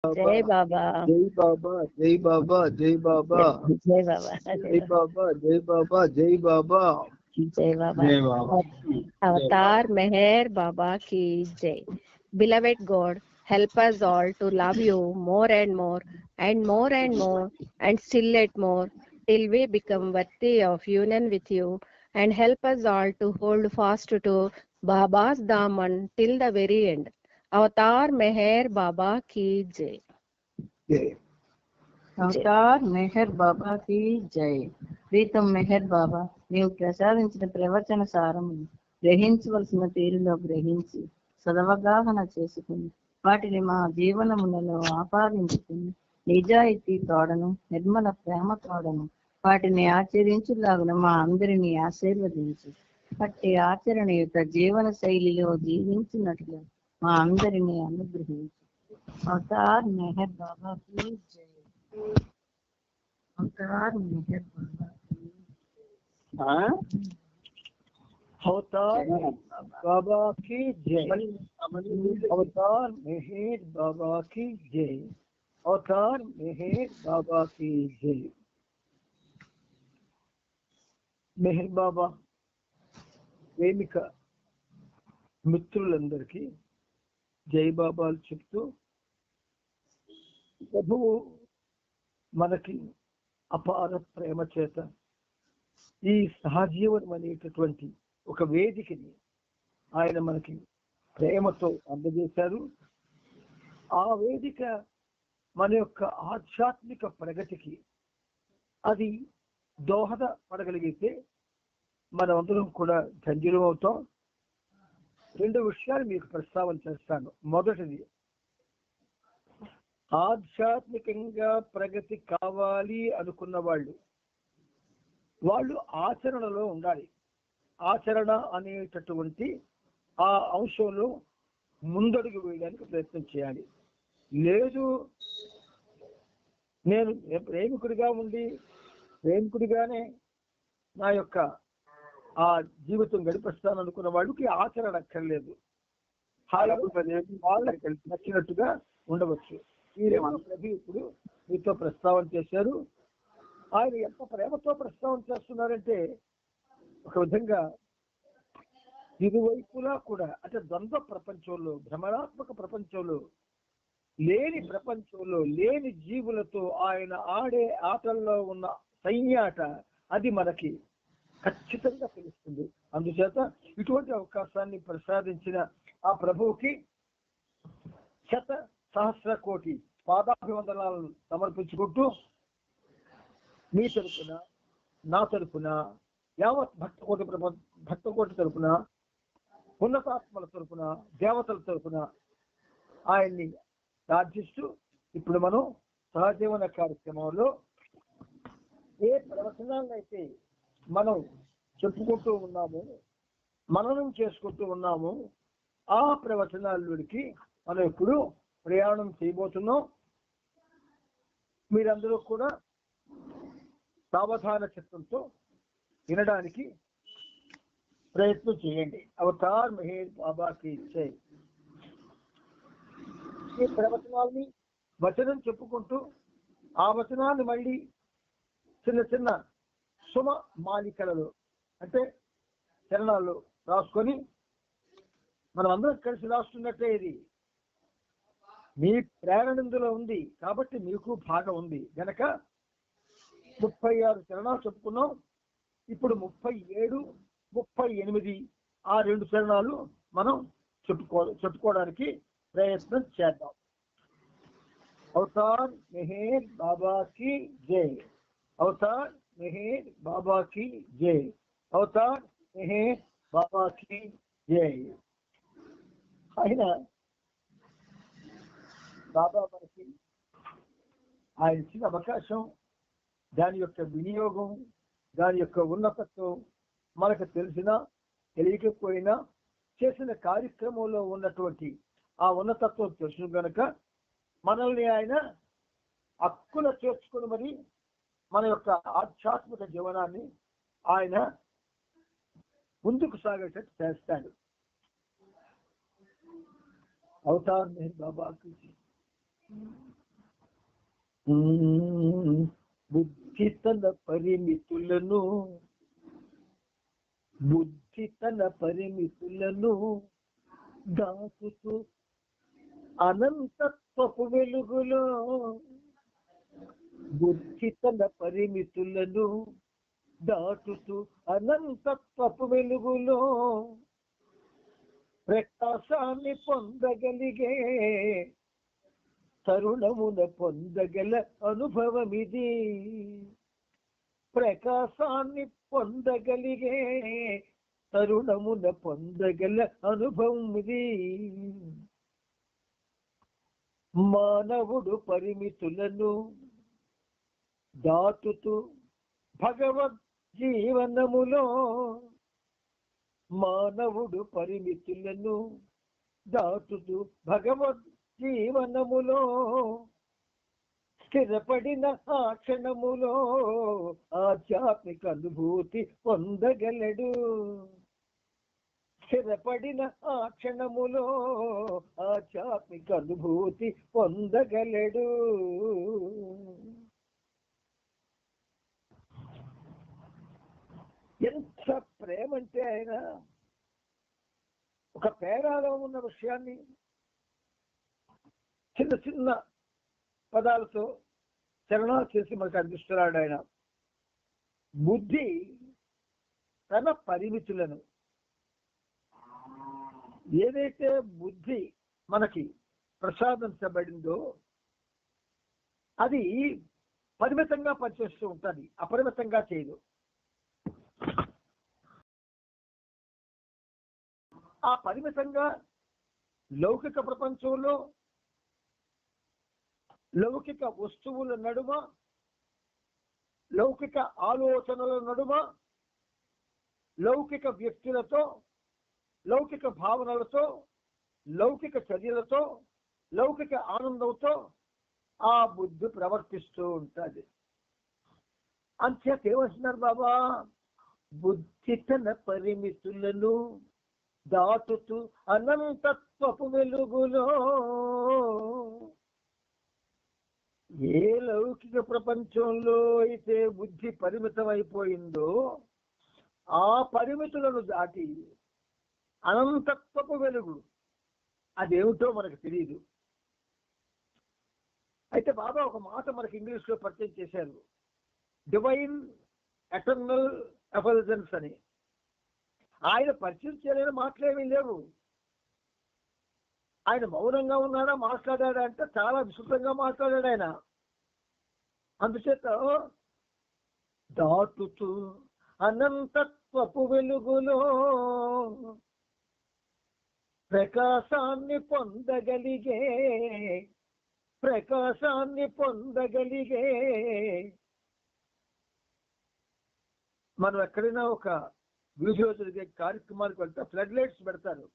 जय बाबा जय बाबा जय बाबा जय बाबा जय बाबा जय बाबा जय बाबा जय बाबा जय बाबा जय बाबा अवतार मेहर बाबा की जय. Beloved God, help us all to love you more and more and more and more and still yet more till we become worthy of union with you, and help us all to hold fast to Baba's Daman till the very end. Avatar Meher Baba ki jai. जय Avatar Meher బాబా కి జై. ప్రీతం మెహర్ బాబా, నీవు ప్రసాదించిన ప్రవచన సారము గ్రహించవలసిన తీరులో గ్రహించి సదవగాహన చేసుకుని వాటిని మా జీవనములలో ఆపాదించుకుని నిజాయితీ తోడను నిర్మల ప్రేమ తోడను వాటిని ఆచరించులాగున మా అందరినీ ఆశీర్వదించి అట్టి ఆచరణయుత జీవన శైలిలో జీవించినట్లు మా అందరినీ అనుగ్రహించి. అవతార్ మెహర్ బాబా కి జై. అవతార్ మెహర్ బాబా కి अवतार बाबा की जय. अवतार मेहर बाबा की जय. अवतार मेहर बाबा की जय. మెహర్ బాబా ప్రేమిక మిత్రులందరికీ జై బాబాలు చెప్తూ, ప్రభువు మనకి అపార ప్రేమ చేత ఈ సహజీవనం అనేటటువంటి ఒక వేదికని ఆయన మనకి ప్రేమతో అందజేశారు. ఆ వేదిక మన యొక్క ఆధ్యాత్మిక ప్రగతికి అది దోహద పడగలిగితే మనమందరం కూడా ధన్యులం అవుతాం. రెండు విషయాలు మీకు ప్రస్తావన చేస్తాను. మొదటిది, ఆధ్యాత్మికంగా ప్రగతి కావాలి అనుకున్న వాళ్ళు ఆచరణలో ఉండాలి. ఆచరణ అనేటటువంటి ఆ అంశంలో ముందడుగు వేయడానికి ప్రయత్నం చేయాలి. లేదు, నేను ప్రేమికుడిగా ఉండి ప్రేమికుడిగానే నా యొక్క ఆ జీవితం గడిపిస్తాను అనుకున్న వాళ్ళకి ఆచరణ అక్కర్లేదు. వాళ్ళకి నచ్చినట్టుగా ఉండవచ్చు. మీరేమో ప్రభు ఇప్పుడు మీతో ప్రస్తావన చేశారు. ఆయన ఎంత ప్రేమతో ప్రస్తావన చేస్తున్నారంటే, ఒక విధంగా ఇరువైపులా కూడా, అంటే ద్వంద్వ ప్రపంచంలో, భ్రమణాత్మక ప్రపంచంలో, లేని ప్రపంచంలో లేని జీవులతో ఆయన ఆడే ఆటల్లో ఉన్న సైన్యాట అది మనకి ఖచ్చితంగా తెలుస్తుంది. అందుచేత ఇటువంటి అవకాశాన్ని ప్రసాదించిన ఆ ప్రభువుకి శత సహస్ర కోటి పాదాభివందనాలను సమర్పించుకుంటూ, మీ తరపున, నా తరపున, యావత్ భక్తకోటి తరపున, ఉన్నతాత్మల తరపున, దేవతల తరపున ఆయన్ని ప్రార్థిస్తూ, ఇప్పుడు మనం సహజీవన కార్యక్రమంలో ఏ ప్రవచనాలైతే మనం చెప్పుకుంటూ ఉన్నాము, మననం చేసుకుంటూ ఉన్నాము, ఆ ప్రవచనాలకి మనం ఇప్పుడు ప్రయాణం చేయబోతున్నాం. మీరందరూ కూడా సావధాన చిత్తంతో వినడానికి ప్రయత్నం చేయండి. అవతార్ మెహర్ బాబాకి జై. ఈ ప్రవచనాల్ని వచనం చెప్పుకుంటూ ఆ వచనాన్ని మళ్ళీ చిన్న చిన్న సుమ మాలికలలో, అంటే చరణాల్లో రాసుకొని మనం అందరం కలిసి రాస్తున్నట్టే. ఇది మీ ప్రేరణ ఇందులో ఉంది కాబట్టి మీకు భాగం ఉంది గనక 36 చరణాలు చెప్పుకున్నాం. ఇప్పుడు 37, 38 ఆ 2 చరణాలు మనం చెప్పుకోవడానికి ప్రయత్నం చేద్దాం. అవతార్ మెహర్ బాబా కి జై. అవతార్ మెహర్ బాబా కి జై. అవతార్ మెహర్ బాబా కి జై. ఆయన బాబా మనకి ఆయన ఇచ్చిన అవకాశం, దాని యొక్క వినియోగం, దాని యొక్క ఉన్నతత్వం మనకు తెలిసినా తెలియకపోయినా చేసిన కార్యక్రమంలో ఉన్నటువంటి ఆ ఉన్నతత్వం తెలుసు కనుక మనల్ని ఆయన హక్కున చేర్చుకుని మరి మన యొక్క ఆధ్యాత్మిక జీవనాన్ని ఆయన ముందుకు సాగేటట్టు చేస్తాడు. అవతార్ మెహర్ బాబాకి బుద్ధి తన పరిమితులను దాటుతూ అనంతత్వపు వెలుగులో, బుద్ధి తన పరిమితులను దాటుతూ అనంతత్వపు వెలుగులో ప్రకాశాన్ని పొందగలిగే తరుణమున పొందగల అనుభవమిది. ప్రకాశాన్ని పొందగలిగే తరుణమున పొందగల అనుభవం ఇది. మానవుడు పరిమితులను దాటుతూ భగవద్ జీవనములో, మానవుడు పరిమితులను దాటుతూ భగవద్ జీవనములో స్థిరపడిన ఆ క్షణములో ఆధ్యాత్మిక అనుభూతి పొందగలడు. స్థిరపడిన ఆ క్షణములో ఆధ్యాత్మిక అనుభూతి పొందగలడు. ఎంత ప్రేమ అంటే ఆయన ఒక పేరాలో ఉన్న విషయాన్ని చిన్న చిన్న పదాలతో చరణాలు చేసి మనకు అందిస్తున్నాడు ఆయన. బుద్ధి తన పరిమితులను, ఏదైతే బుద్ధి మనకి ప్రసాదించబడిందో అది పరిమితంగా పనిచేస్తూ ఉంటుంది, అపరిమితంగా చేయదు. ఆ పరిమితంగా లౌకిక ప్రపంచంలో లౌకిక వస్తువుల నడుమ, లౌకిక ఆలోచనల నడుమ, లౌకిక వ్యక్తులతో, లౌకిక భావనలతో, లౌకిక చర్యలతో, లౌకిక ఆనందంతో ఆ బుద్ధి ప్రవర్తిస్తూ ఉంటుంది. అంచేత ఏమంటున్నారు బాబా? బుద్ధి తన పరిమితులను దాటుతూ అనంతత్వపు వెలుగులో, ఏ లౌకిక ప్రపంచంలో అయితే బుద్ధి పరిమితం అయిపోయిందో ఆ పరిమితులను దాటి అనంతత్వపు వెలుగు అదేమిటో మనకు తెలియదు. అయితే బాబా ఒక మాట మనకి ఇంగ్లీష్లో పరిచయం చేశారు, డివైన్ ఎటర్నల్ ఎఫల్జెన్స్ అని. ఆయన పరిచయం చేయలేని మాటలేమీ లేవు. ఆయన మౌనంగా ఉన్నాడా, మాట్లాడాడా అంటే చాలా విస్తృతంగా మాట్లాడాడు ఆయన. అందుచేత దాటుతూ అనంతత్వపు వెలుగులో ప్రకాశాన్ని పొందగలిగే, ప్రకాశాన్ని పొందగలిగే. మనం ఎక్కడైనా ఒక వీడియో జరిగే కార్యక్రమానికి వెళ్తే ఫ్లడ్ లైట్స్ పెడతారు.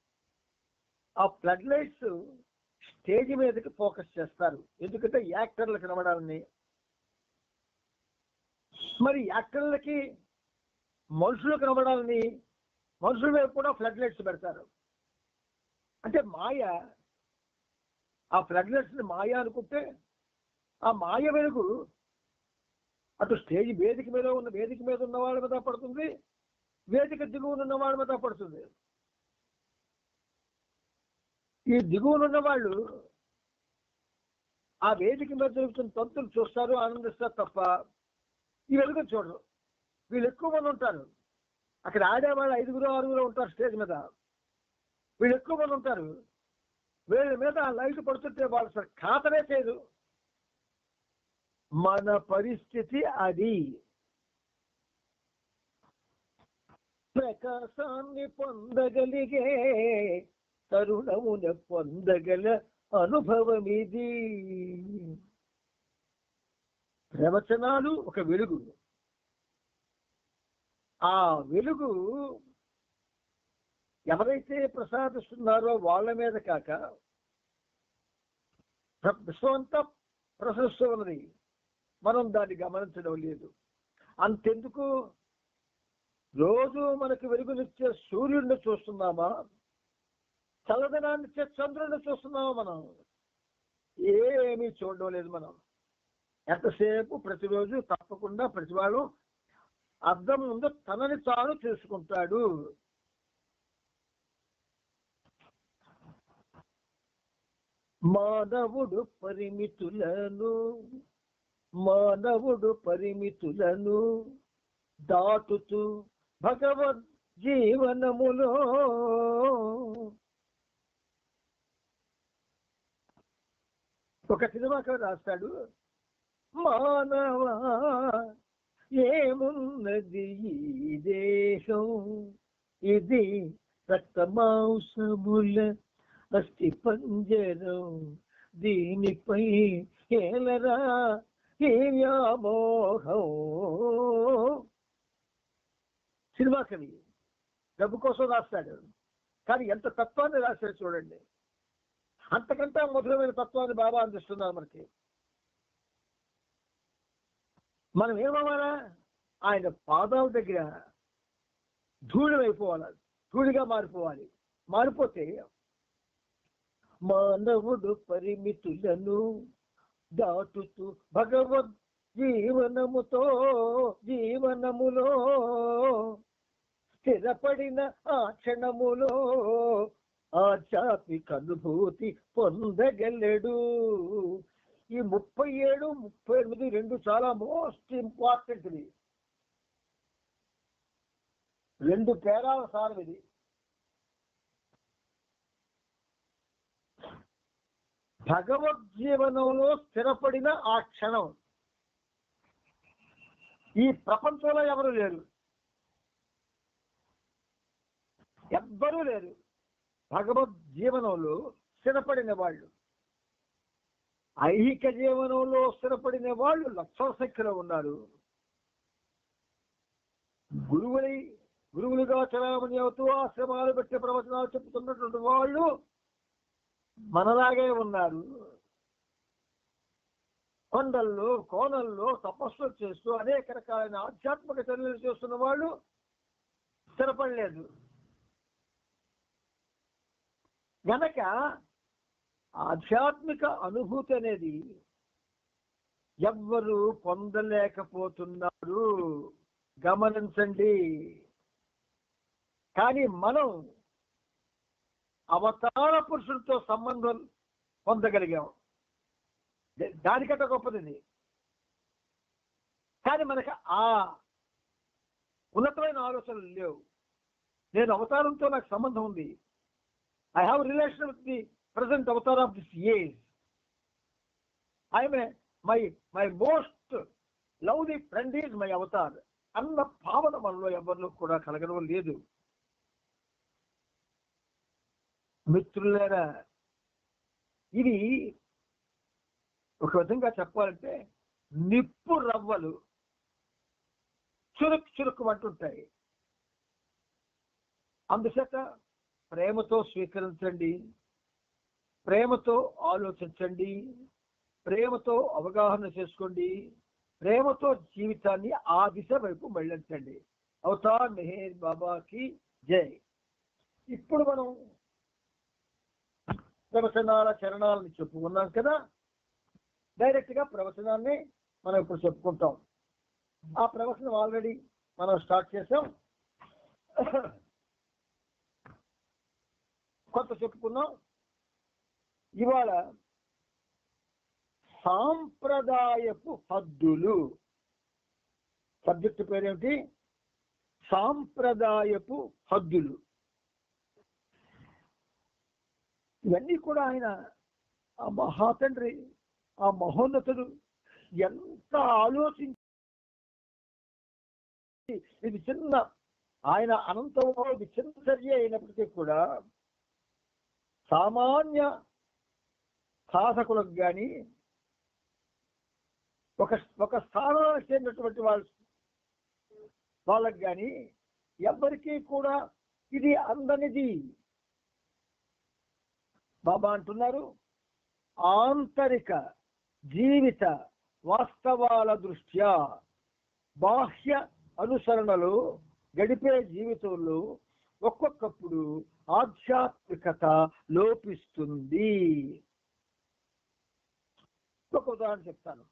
ఆ ఫ్లడ్ లైట్స్ స్టేజ్ మీదకి ఫోకస్ చేస్తారు, ఎందుకంటే యాక్టర్లకు కనబడాలని. మరి యాక్టర్లకి మనుషులు కనబడాలని మనుషుల మీద కూడా ఫ్లడ్ లైట్స్ పెడతారు. అంటే మాయ, ఆ ఫ్లడ్ లైట్స్ ని మాయ అనుకుంటే ఆ మాయ వెలుగు అటు స్టేజ్ వేదిక మీద ఉన్న వాళ్ళ మీద పడుతుంది, వేదిక దిగువనున్న వాళ్ళ మీద పడుతుంది. ఈ దిగువనున్న వాళ్ళు ఆ వేదిక మీద జరుగుతున్న తంతులు చూస్తారు, ఆనందిస్తారు తప్ప ఈ వెలుగు చూడరు. వీళ్ళు ఎక్కువ మంది ఉంటారు, అక్కడ ఆడేవాళ్ళు 5 6 ఉంటారు స్టేజ్ మీద. వీళ్ళు ఎక్కువ మంది ఉంటారు, వీళ్ళ మీద ఆ లైట్ పడుతుంటే వాళ్ళు అసలు ఖాతరే చేయదు. మన పరిస్థితి అది. ప్రకాశాన్ని పొందగలిగే తరుణమున పొందగల అనుభవం ఇది. ప్రవచనాలు ఒక వెలుగు. ఆ వెలుగు ఎవరైతే ప్రసాదిస్తున్నారో వాళ్ళ మీద కాక విశ్వమంతా ప్రసరిస్తూ ఉన్నది, మనం దాన్ని గమనించడం లేదు. అంతెందుకు, రోజు మనకు వెలుగునిచ్చే సూర్యుడిని చూస్తున్నామా, చల్లదనాన్నిచ్చే చంద్రుడిని చూస్తున్నామా? మనం ఏమీ చూడడం లేదు మనం. ఎంతసేపు ప్రతిరోజు తప్పకుండా ప్రతివాడు అద్దం ముందు తనని తాను చూసుకుంటాడు. మానవుడు పరిమితులను దాటుతూ భగవద్ జీవనములో ఒక సినిమాకి రాస్తాడు, మానవా ఏమున్నది ఈ దేశం, ఇది రక్తమాంసముల అస్థి పంజరం, దీనిపై ఏలరా ఏ వ్యామోహం. సినిమా కవి డబ్బు కోసం రాస్తాడు, కానీ ఎంత తత్వాన్ని రాశాడు చూడండి. అంతకంటే మధురమైన తత్వాన్ని బాబా అందిస్తున్నారు మనకి. మనం ఏమవ్వాలా? ఆయన పాదాల దగ్గర ధూళిమైపోవాలి, ధూళిగా మారిపోవాలి. మారిపోతే మానవుడు పరిమితులను దాటుతూ భగవద్ జీవనములో స్థిరపడిన ఆ క్షణములో ఆధ్యాత్మిక అనుభూతి పొందగలడు. ఈ 37, 38 రెండు చాలా మోస్ట్ ఇంపార్టెంట్. ఇది 2 పేరాల సారం. ఇది భగవద్జీవనంలో స్థిరపడిన ఆ క్షణం. ఈ ప్రపంచంలో ఎవరు లేరు, ఎవ్వరూ లేరు భగవద్జీవనంలో స్థిరపడిన వాళ్ళు. ఐహిక జీవనంలో స్థిరపడిన వాళ్ళు లక్షల సంఖ్యలో ఉన్నారు. గురువులుగా చలామణి అవుతూ ఆశ్రమాలు పెట్టే ప్రవచనాలు చెప్తున్నటువంటి వాళ్ళు మనలాగే ఉన్నారు. కొండల్లో కోనల్లో తపస్సులు చేస్తూ అనేక రకాలైన ఆధ్యాత్మిక చర్యలు చేస్తున్న వాళ్ళు స్థిరపడలేదు. గనక ఆధ్యాత్మిక అనుభూతి అనేది ఎవ్వరూ పొందలేకపోతున్నారు, గమనించండి. కానీ మనం అవతార పురుషులతో సంబంధం పొందగలిగాం, దానికంటే గొప్పది. కానీ మనకు ఆ ఉన్నతమైన ఆలోచనలు లేవు. నేను అవతారంతో నాకు సంబంధం ఉంది. I have a relation with the present avatar of this age. I am my most lovely friend is my avatar. అన్న భావన మనలో ఎవరిలో కూడా కలగడం లేదు. మిత్రులారా, ఇది ఒక విధంగా చెప్పాలంటే నిప్పు రవ్వలు చురుక్కుమంటుంటాయి. అందుచేత ప్రేమతో స్వీకరించండి, ప్రేమతో ఆలోచించండి, ప్రేమతో అవగాహన చేసుకోండి, ప్రేమతో జీవితాన్ని ఆ దిశ వైపు మళ్ళించండి. అవతార్ మెహర్ బాబాకి జై. ఇప్పుడు మనం ప్రవచనాల చరణాలను చెప్పుకున్నాం కదా, డైరెక్ట్ గా ప్రవచనాన్ని మనం ఇప్పుడు చెప్పుకుంటాం. ఆ ప్రవచనం ఆల్రెడీ మనం స్టార్ట్ చేసాం, కొంత చెప్పుకున్నాం. ఇవాళ సాంప్రదాయపు హద్దులు, సబ్జెక్టు పేరేమిటి? సాంప్రదాయపు హద్దులు. ఇవన్నీ కూడా ఆయన ఆ మహాతండ్రి, ఆ మహోన్నతుడు ఎంత ఆలోచించి, ఇది చిన్న ఆయన అనంతంలో ఇది చిన్న చర్య అయినప్పటికీ కూడా సామాన్య సాధకులకు కానీ ఒక స్థానానికి చెందినటువంటి వాళ్ళకి కానీ ఎవరికీ కూడా ఇది అందనిది. బాబా అంటున్నారు, ఆంతరిక జీవిత వాస్తవాల దృష్ట్యా బాహ్య అనుసరణలో గడిపే జీవితంలో ఒక్కొక్కప్పుడు ఆధ్యాత్మికత లోపిస్తుంది. ఒక ఉదాహరణ చెప్తాను.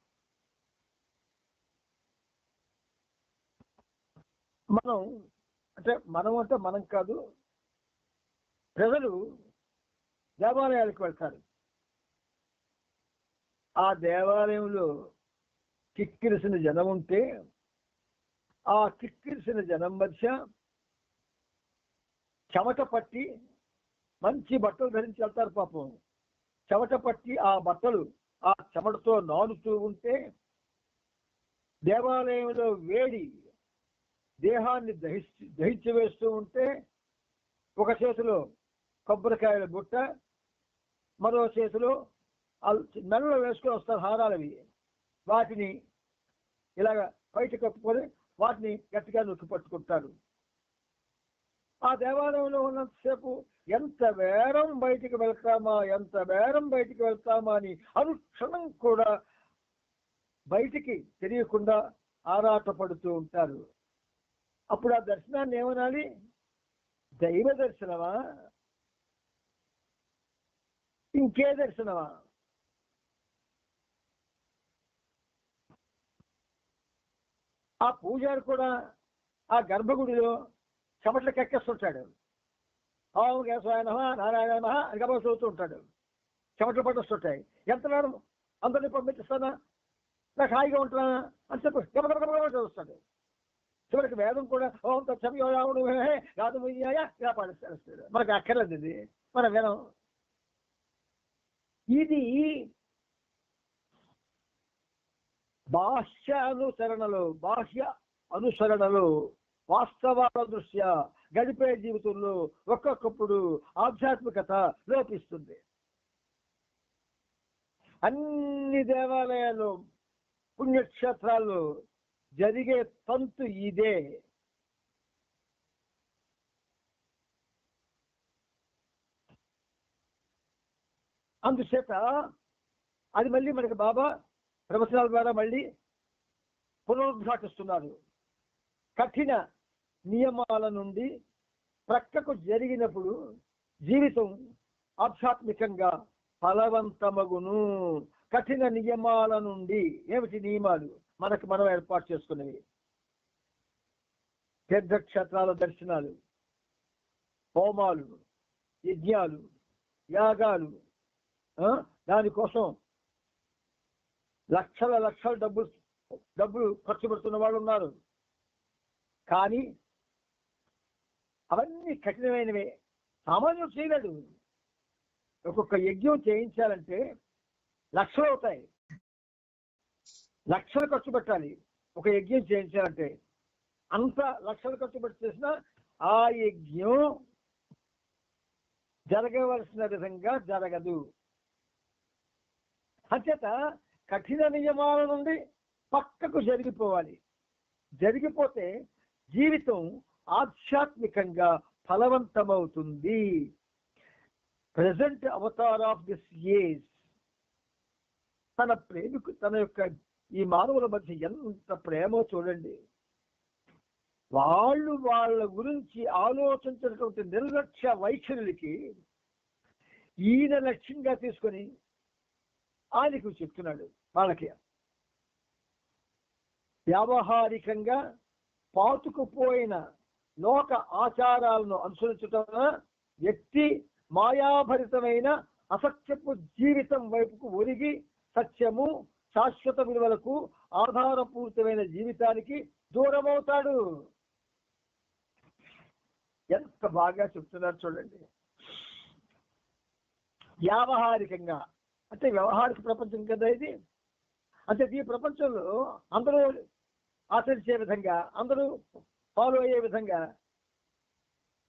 మనం అంటే మనం కాదు, ప్రజలు దేవాలయాలకు వెళ్తారు. ఆ దేవాలయంలో కిక్కిరిసిన జనం ఉంటే ఆ కిక్కిరిసిన జనం మధ్య చెమట పట్టి, మంచి బట్టలు ధరించి వెళ్తారు పాపం, చెమట పట్టి ఆ బట్టలు ఆ చెమటతో నానుతూ ఉంటే, దేవాలయంలో వేడి దేహాన్ని దహించి వేస్తూ ఉంటే, ఒక చేతిలో కొబ్బరికాయల బుట్ట, మరో చేతిలో మెడలో వేసుకొని వస్తారు హారాలవి, వాటిని ఇలాగ బయట కప్పుకొని వాటిని గట్టిగా నొక్కి పట్టుకుంటారు. ఆ దేవాలయంలో ఉన్నంతసేపు ఎంత బేరం బయటికి వెళ్తామా అని అనుక్షణం కూడా బయటికి తెలియకుండా ఆరాటపడుతూ ఉంటారు. అప్పుడు ఆ దర్శనాన్ని ఏమనాలి? దైవ దర్శనమా, ఇంకే దర్శనమా? ఆ పూజారి కూడా ఆ గర్భగుడిలో చెమటలు కెక్కేస్తుంటాడు. ఓం కేశవాయ నమః నారాయణ నమః అని గబగబా చదువుతూ ఉంటాడు. చెమటలు పట్టొస్తుంటాయి. ఎంత నేరం అందరినీ పంపించేస్తానా, నాకు హాయిగా ఉంటున్నానా అని చెప్పి గబగబా చదువుతాడు. చివరికి వేదం కూడా ఓం తత్సమయోరావుడు కాదు ముయ్యాయ ఇలా పాటిస్తాడు. మనకు అక్కర్లేదు ఇది, మనం వినం. ఇది బాహ్య అనుసరణలో వాస్తవాల దృష్ట్యా గడిపే జీవితంలో ఒక్కొక్కప్పుడు ఆధ్యాత్మికత లోపిస్తుంది. అన్ని దేవాలయాలు పుణ్యక్షేత్రాల్లో జరిగే తంతు ఇదే. అందుచేత అది మళ్ళీ మనకి బాబా ప్రవచనాల ద్వారా మళ్ళీ పునరుద్ఘాటిస్తున్నారు. కఠిన నియమాల నుండి ప్రక్కకు జరిగినప్పుడు జీవితం ఆధ్యాత్మికంగా ఫలవంతమగును. కఠిన నియమాల నుండి, ఏమిటి నియమాలు? మనకు మనం ఏర్పాటు చేసుకునేవి. తీర్థక్షేత్రాల దర్శనాలు, హోమాలు, యజ్ఞాలు, యాగాలు, దానికోసం లక్షల డబ్బులు ఖర్చు పెడుతున్న వాళ్ళు ఉన్నారు. కానీ అవన్నీ కఠినమైనవే, సామాన్యుడు చేయలేడు. ఒక్కొక్క యజ్ఞం చేయించాలంటే లక్షలు అవుతాయి, లక్షలు ఖర్చు పెట్టాలి. ఒక యజ్ఞం చేయించాలంటే అంత లక్షలు ఖర్చు పెట్టి చేసినా ఆ యజ్ఞం జరగవలసిన విధంగా జరగదు. అంచేత కఠిన నియమాల నుండి పక్కకు జరిగిపోవాలి. జరిగిపోతే జీవితం ఆధ్యాత్మికంగా ఫలవంతమవుతుంది. Present avatar of this age తన యొక్క ఈ మానవుల మధ్య ఎంత ప్రేమో చూడండి. వాళ్ళ గురించి ఆలోచించినటువంటి నిర్లక్ష్య వైఖరులకి ఈయన లక్ష్యంగా తీసుకొని ఆయనకు చెప్తున్నాడు. వాళ్ళకి వ్యావహారికంగా పాతుకుపోయిన లోక ఆచారాలను అనుసరించటం వ్యక్తి మాయాభరితమైన అసత్యపు జీవితం వైపుకు ఒరిగి సత్యము, శాశ్వత విలువలకు ఆధారపూరితమైన జీవితానికి దూరమవుతాడు. ఎంత బాగా చెప్తున్నారు చూడండి. వ్యావహారికంగా అంటే వ్యవహారిక ప్రపంచం కదా ఇది. అంటే ఈ ప్రపంచంలో అందరూ ఆచరించే విధంగా, అందరూ ఫాలో అయ్యే విధంగా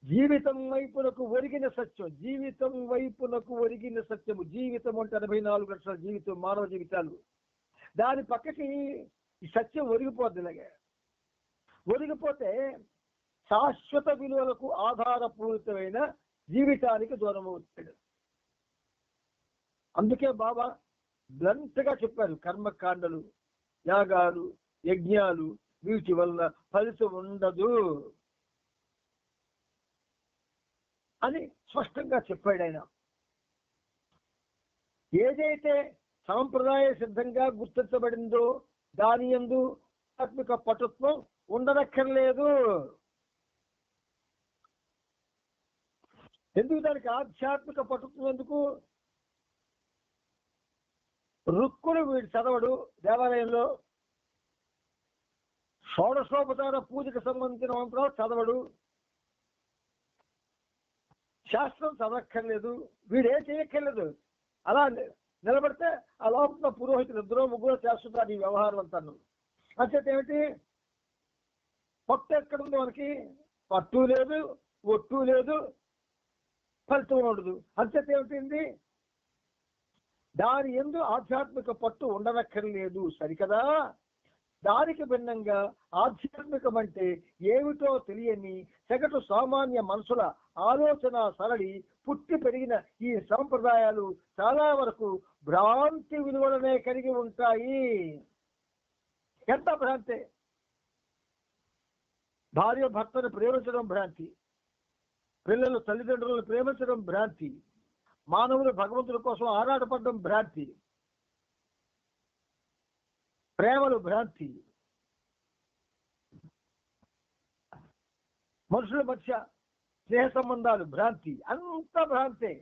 జీవితం వైపునకు ఒరిగిన సత్యం, జీవితం అంటే 84 లక్షల జీవితం, మానవ జీవితాలు. దాని పక్కకి ఈ సత్యం ఒరిగిపోద్ది. ఇలాగే ఒరిగిపోతే శాశ్వత విలువలకు ఆధారపూరితమైన జీవితానికి దూరం అవుతాడు. అందుకే బాబా బ్లంట్గా చెప్పారు, కర్మకాండలు, యాగాలు, యజ్ఞాలు వీటి వల్ల ఫలితం ఉండదు అని స్పష్టంగా చెప్పాడు ఆయన. ఏదైతే సాంప్రదాయ సిద్ధంగా గుర్తించబడిందో దాని యందు ఆధ్యాత్మిక పటుత్వం ఉండనక్కర్లేదు. ఎందుకు దానికి ఆధ్యాత్మిక పటుత్వం ఎందుకు? రుక్కులు వీడు చదవడు, దేవాలయంలో షోడశోపచార పూజకు సంబంధించిన మంత్రాలు చదవడు, శాస్త్రం చదవక్కర్లేదు, వీడే చేయక్కర్లేదు. అలా నిలబడితే ఆ లోపల పురోహితులు ఇద్దరు ముగ్గురు చేస్తుంటారు ఈ వ్యవహారం అంతాను. అంచేత ఏమిటి, పట్టు ఎక్కడుంది మనకి? పట్టు లేదు, ఒట్టు లేదు, ఫలితం ఉండదు. అంచేత ఏమిటింది, దాని యందు ఆధ్యాత్మిక పట్టు ఉండనక్కర్లేదు. సరికదా? దానికి భిన్నంగా ఆధ్యాత్మికం అంటే ఏమిటో తెలియని సగటు సామాన్య మనుషుల ఆలోచన సరళి పుట్టి పెరిగిన ఈ సంప్రదాయాలు చాలా వరకు భ్రాంతి విలువలనే కలిగి ఉంటాయి. ఎంత భ్రాంతి! భార్య భర్తను ప్రేమించడం భ్రాంతి, పిల్లలు తల్లిదండ్రులను ప్రేమించడం భ్రాంతి, మానవులు భగవంతుడి కోసం ఆరాటపడడం భ్రాంతి, ప్రేమలు భ్రాంతి, మనుషుల మధ్య స్నేహ సంబంధాలు భ్రాంతి. అంత భ్రాంతే,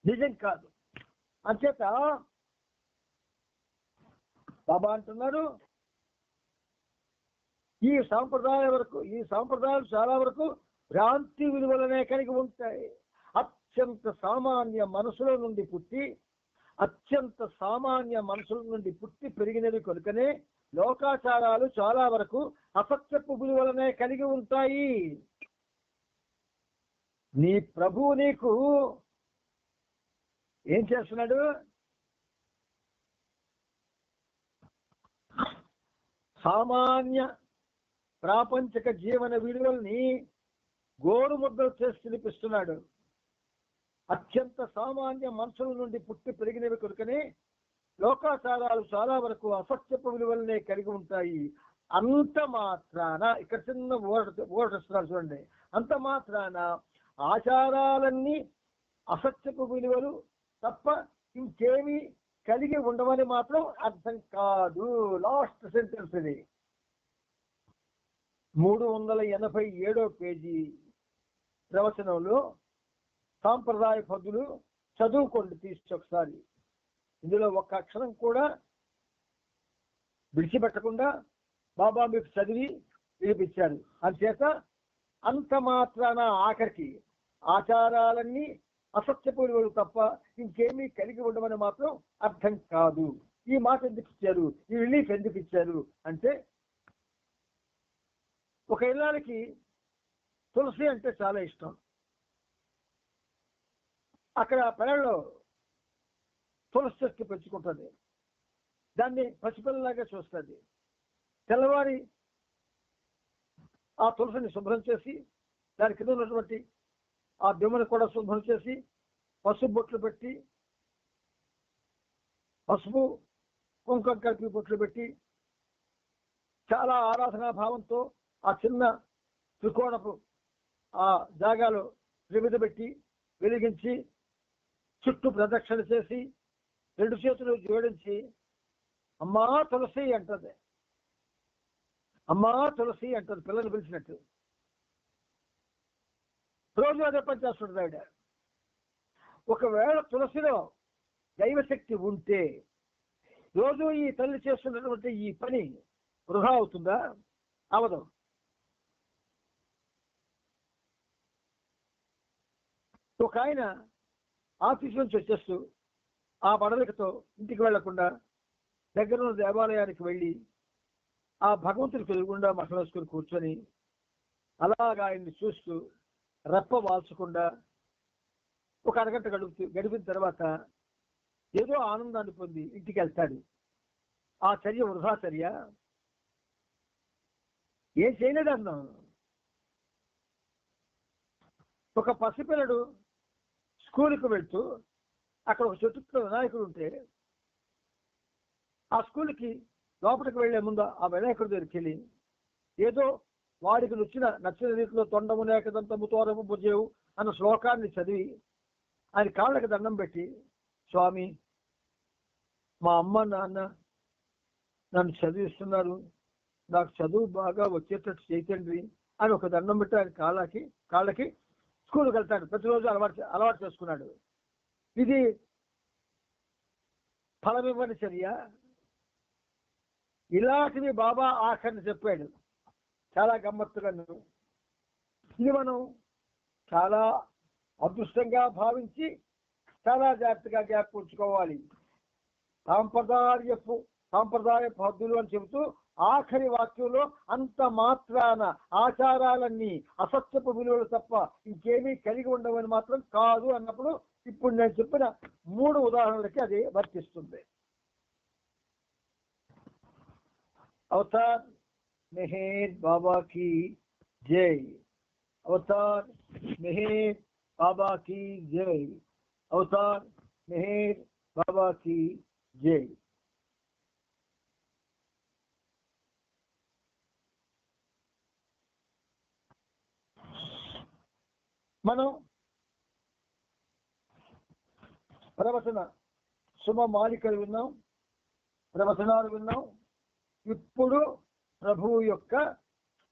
నిజం కాదు. అంచేత బాబా అంటున్నారు, ఈ సాంప్రదాయాలు చాలా వరకు భ్రాంతి విలువలనే కలిగి ఉంటాయి. అత్యంత సామాన్య మనసుల నుండి పుట్టి పెరిగినవి కనుకనే లోకాచారాలు చాలా వరకు అసత్యపు విలువలనే కలిగి ఉంటాయి. నీ ప్రభువు నీకు ఏం చేస్తున్నాడు? సామాన్య ప్రాపంచిక జీవన విలువల్ని గోరు ముద్దలు చేసి తినిపిస్తున్నాడు. అత్యంత సామాన్య మనుషుల నుండి పుట్టి పెరిగినవి కనుకనే లోకాచారాలు చాలా వరకు అసత్యపు విలువలనే కలిగి ఉంటాయి. అంత మాత్రాన, ఇక్కడ చిన్న ఓడిస్తున్నారు చూడండి, అంత మాత్రాన ఆచారాలన్నీ అసత్యపు విలువలు తప్ప ఇంకేమీ కలిగి ఉండవని మాత్రం అర్థం కాదు. లాస్ట్ సెంటెన్స్ ఇది, 387వ పేజీ ప్రవచనంలో సాంప్రదాయ పదులు చదువుకోండి తీసి ఒకసారి. ఇందులో ఒక్క అక్షరం కూడా విడిచిపెట్టకుండా బాబా మీకు చదివి వినిపించారు. అంచేత అంత మాత్రాన ఆఖరికి ఆచారాలన్నీ అసత్యపు విలువలు తప్ప ఇంకేమీ కలిగి ఉండమని మాత్రం అర్థం కాదు. ఈ మాట ఎందుకు ఇచ్చారు, ఈ రిలీఫ్ ఎందుకు ఇచ్చారు అంటే, ఒక ఇళ్ళకి తులసి అంటే చాలా ఇష్టం. అక్కడ పెరట్లో తులసి చెట్టు పెంచుకుంటుంది, దాన్ని పసిపిల్లలాగా చూస్తుంది. తెల్లవారి ఆ తులసిని శుభ్రం చేసి దాని కింద ఉన్నటువంటి ఆ దిమ్మని కూడా శుభ్రం చేసి పసుపు బొట్లు పెట్టి, పసుపు కుంకుమ కలిపి బొట్లు పెట్టి చాలా ఆరాధనా భావంతో ఆ చిన్న త్రికోణపు ఆ జాగాలో ప్రమిద పెట్టి వెలిగించి చుట్టూ ప్రదక్షిణ చేసి 2 చేతులు జోడించి అమ్మా తులసి అంటది. అమ్మా తులసి అంటది పిల్లలు పిలిచినట్టు. రోజు అదే పని చేస్తుంటుంది ఆవిడ. ఒకవేళ తులసిలో దైవశక్తి ఉంటే రోజు ఈ తల్లి చేస్తున్నటువంటి ఈ పని వృధా అవుతుందా? అవదు. ఒక ఆయన ఆఫీస్ నుంచి వచ్చేస్తూ ఆ బడలికతో ఇంటికి వెళ్లకుండా దగ్గరున్న దేవాలయానికి వెళ్ళి ఆ భగవంతుడికి ఎదురుగుండా మసలేసుకుని కూర్చొని అలాగా ఆయన్ని చూస్తూ రెప్ప వాల్చకుండా ఒక అరగంట గడిపిన తర్వాత ఏదో ఆనందాన్ని పొంది ఇంటికి వెళ్తాడు. ఆ చర్య వృధా చర్య? ఏం చేయలేదు అన్నాం. ఒక పసిపిల్లడు స్కూల్కి వెళ్తూ అక్కడ ఒక చెట్టులో వినాయకుడు ఉంటే ఆ స్కూల్కి లోపలికి వెళ్లే ముందు ఆ వినాయకుడి దగ్గరికి వెళ్ళి ఏదో వాడికి నచ్చిన రీతిలో తొండము నేకదంతము తోరము భుజేవు అన్న శ్లోకాన్ని చదివి ఆయన కాళ్ళకి దండం పెట్టి స్వామి మా అమ్మ నాన్న నన్ను చదివిస్తున్నారు, నాకు చదువు బాగా వచ్చేటట్టు చేయతండి అని ఒక దండం పెట్టి ఆయన కాళ్ళకి స్కూల్కి వెళ్తాడు. ప్రతిరోజు అలవాటు చేసుకున్నాడు. ఇది ఫలమివ్వని చర్య. ఇలాంటివి బాబా ఆఖరిని చెప్పాడు చాలా గమ్మత్తుగా. ఇది మనం చాలా అదృష్టంగా భావించి చాలా జాగ్రత్తగా జ్ఞాపకుంచుకోవాలి. సాంప్రదాయ పద్ధతులు అని చెబుతూ ఆఖరి వాక్యంలో అంత మాత్రాన ఆచారాలన్నీ అసత్యపు విలువలు తప్ప ఇంకేమీ కలిగి ఉండవని మాత్రం కాదు అన్నప్పుడు ఇప్పుడు నేను చెప్పిన 3 ఉదాహరణలకి అది వర్తిస్తుంది. అవతార్ మెహర్ బాబా की जय, అవతార్ మెహర్ బాబా की जय, అవతార్ మెహర్ బాబా की जय. మనం ప్రవచన శుభమాలికలు విన్నాం, ప్రవచనాలు విన్నాం. ఇప్పుడు ప్రభువు యొక్క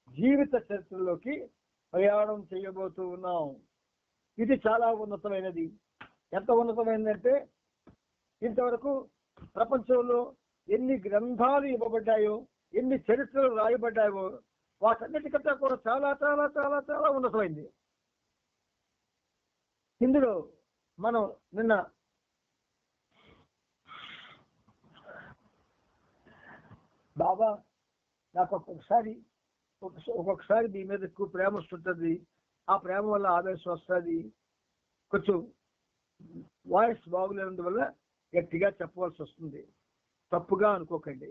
జీవిత చరిత్రలోకి ప్రయాణం చేయబోతూ ఉన్నాం. ఇది చాలా ఉన్నతమైనది. ఎంత ఉన్నతమైనదంటే ఇంతవరకు ప్రపంచంలో ఎన్ని గ్రంథాలు ఇవ్వబడ్డాయో, ఎన్ని చరిత్రలు రాయబడ్డాయో వాటన్నిటికంటే కూడా చాలా చాలా చాలా చాలా ఉన్నతమైంది. ఇందులో మనం నిన్న బాబా నాకు ఒక్కొక్కసారి మీ మీద ఎక్కువ ప్రేమ వస్తుంటుంది, ఆ ప్రేమ వల్ల ఆవేశం వస్తుంది, కొంచెం వాయిస్ బాగులేనందువల్ల గట్టిగా చెప్పవలసి వస్తుంది, తప్పుగా అనుకోకండి.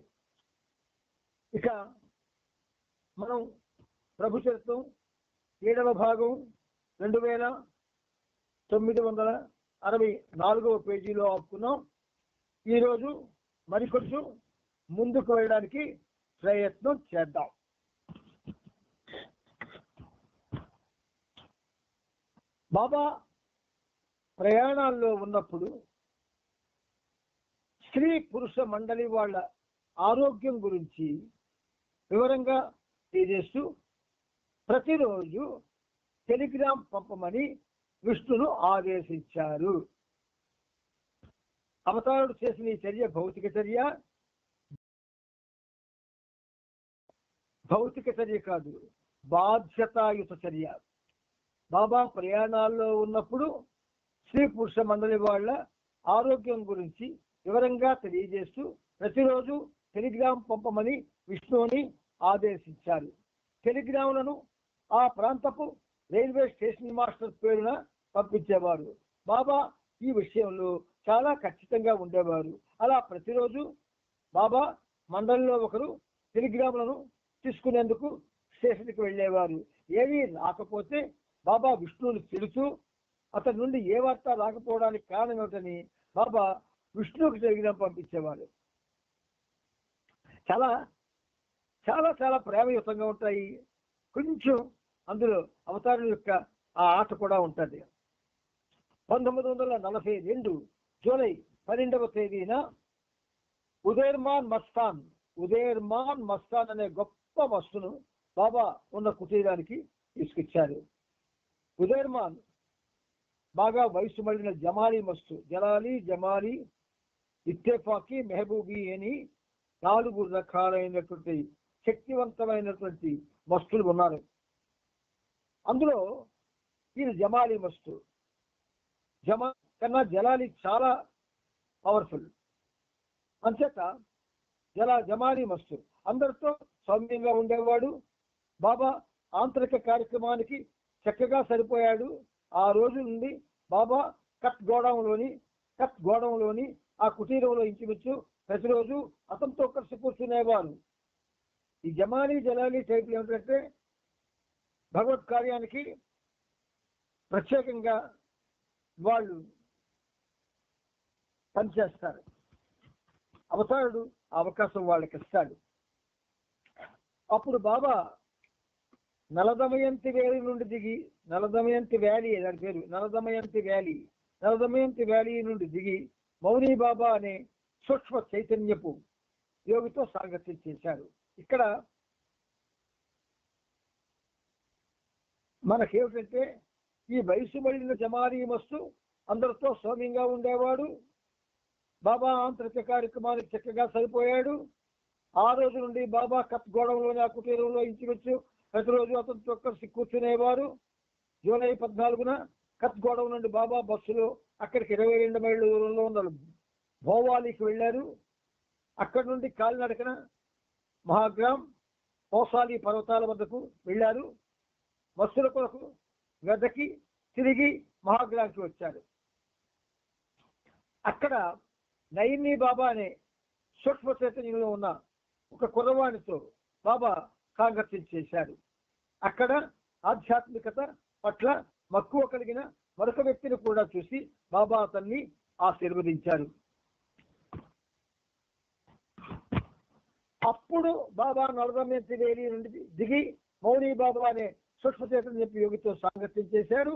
ఇక మనం ప్రభు చరిత్రం 7వ భాగం 2964వ పేజీలో ఆపుకున్నాం. ఈరోజు మరికొంచెం ముందుకు వెళ్ళడానికి ప్రయత్నం చేద్దాం. బాబా ప్రయాణాల్లో ఉన్నప్పుడు స్త్రీ పురుష మండలి వాళ్ళ ఆరోగ్యం గురించి వివరంగా తెలియజేస్తూ ప్రతిరోజు టెలిగ్రామ్ పంపమని విష్ణును ఆదేశించారు. అవతారుడు చేసిన ఈ చర్య భౌతిక చర్య కాదు, బాధ్యతాయుత చర్య. బాబా ప్రయాణాల్లో ఉన్నప్పుడు స్త్రీ పురుష మండలి వాళ్ళ ఆరోగ్యం గురించి వివరంగా తెలియజేస్తూ ప్రతిరోజు టెలిగ్రామ్ పంపమని విష్ణువుని ఆదేశించారు. టెలిగ్రాములను ఆ ప్రాంతపు రైల్వే స్టేషన్ మాస్టర్ పేరున పంపించేవారు. బాబా ఈ విషయంలో చాలా ఖచ్చితంగా ఉండేవారు. అలా ప్రతిరోజు బాబా మండలిలో ఒకరు టెలిగ్రాములను తీసుకునేందుకు స్టేషన్కి వెళ్ళేవారు. ఏమీ రాకపోతే బాబా విష్ణువుని తిడుతూ అతని నుండి ఏ వార్త రాకపోవడానికి కారణం ఏమిటని బాబా విష్ణువుకి టెలిగ్రామ్ పంపించేవారు. చాలా చాలా చాలా ప్రేమయుతంగా ఉంటాయి. కొంచెం అందులో అవతారం యొక్క ఆ ఆట కూడా ఉంటుంది. 1942 జూలై 12వ తేదీన ఉదయర్మాన్ మస్తాన్ అనే గొప్ప మస్తును బాబా ఉన్న కుటీరానికి తీసుకొచ్చారు. ఉదయర్మాన్ బాగా వయసు మళ్ళిన జమాలి మస్తు, జమాలి ఇత్తేఫాకి మెహబూబీ అని 4 రకాలైనటువంటి శక్తివంతమైనటువంటి మస్తులు ఉన్నారు. అందులో ఈయన జమాలి మస్తు. కన్నా జలాలి చాలా పవర్ఫుల్. అంచేత జమాలి మస్తు అందరితో సౌమ్యంగా ఉండేవాడు. బాబా ఆంతరిక కార్యక్రమానికి చక్కగా సరిపోయాడు. ఆ రోజు నుండి బాబా కట్ గోడంలోని ఆ కుటీరంలో ఇంచుమించు ప్రతిరోజు అతనితో కలిసి కూర్చునేవారు. ఈ జలాలి టైపులు ఏమిటంటే భగవత్ కార్యానికి ప్రత్యేకంగా వాళ్ళు పనిచేస్తారు. అవతారుడు అవకాశం వాళ్ళకి ఇస్తాడు. అప్పుడు బాబా నలదమయంతి వ్యాలీ నుండి దిగి, నలదమయంతి వ్యాలీ దాని పేరు, నలదమయంతి వ్యాలీ నుండి దిగి మౌని బాబా అనే సూక్ష్మ చైతన్యపు యోగితో సాంగత్యం చేశారు. ఇక్కడ మనకేమిటంటే ఈ వయసు మళ్ళిన జమారీ మస్తు అందరితో సౌమ్యంగా ఉండేవాడు. బాబా ఆంతరిక కార్యక్రమానికి చక్కగా సరిపోయాడు. ఆ రోజు నుండి బాబా కత్ గోడంలోని ఆ కుటీరంలో ఇంచుమించు ప్రతిరోజు అతనితో కలిసి కూర్చునేవారు. జూలై 14న కత్ గోడం నుండి బాబా బస్సులో అక్కడికి 22 మైళ్ళ దూరంలో ఉన్న భోవాలీకి వెళ్ళారు. అక్కడి నుండి కాలినడకన మహాగ్రామ్ పోసాలి పర్వతాల వద్దకు వెళ్ళారు. బస్సుల కొరకు వెదకి తిరిగి మహాగ్రామ్కి వచ్చారు. అక్కడ నయిని బాబా అనే సూక్ష్మ చైతన్యంలో ఉన్న ఒక కుర్రవాణితో బాబా సాంగత్యం చేశారు. అక్కడ ఆధ్యాత్మికత పట్ల మక్కువ కలిగిన మరొక వ్యక్తిని కూడా చూసి బాబా అతన్ని ఆశీర్వదించారు. అప్పుడు బాబా నలభై వేలి నుండి దిగి మౌని బాబా అనే సూక్ష్మ చైతన్య యోగితో సాంగత్యం చేశారు.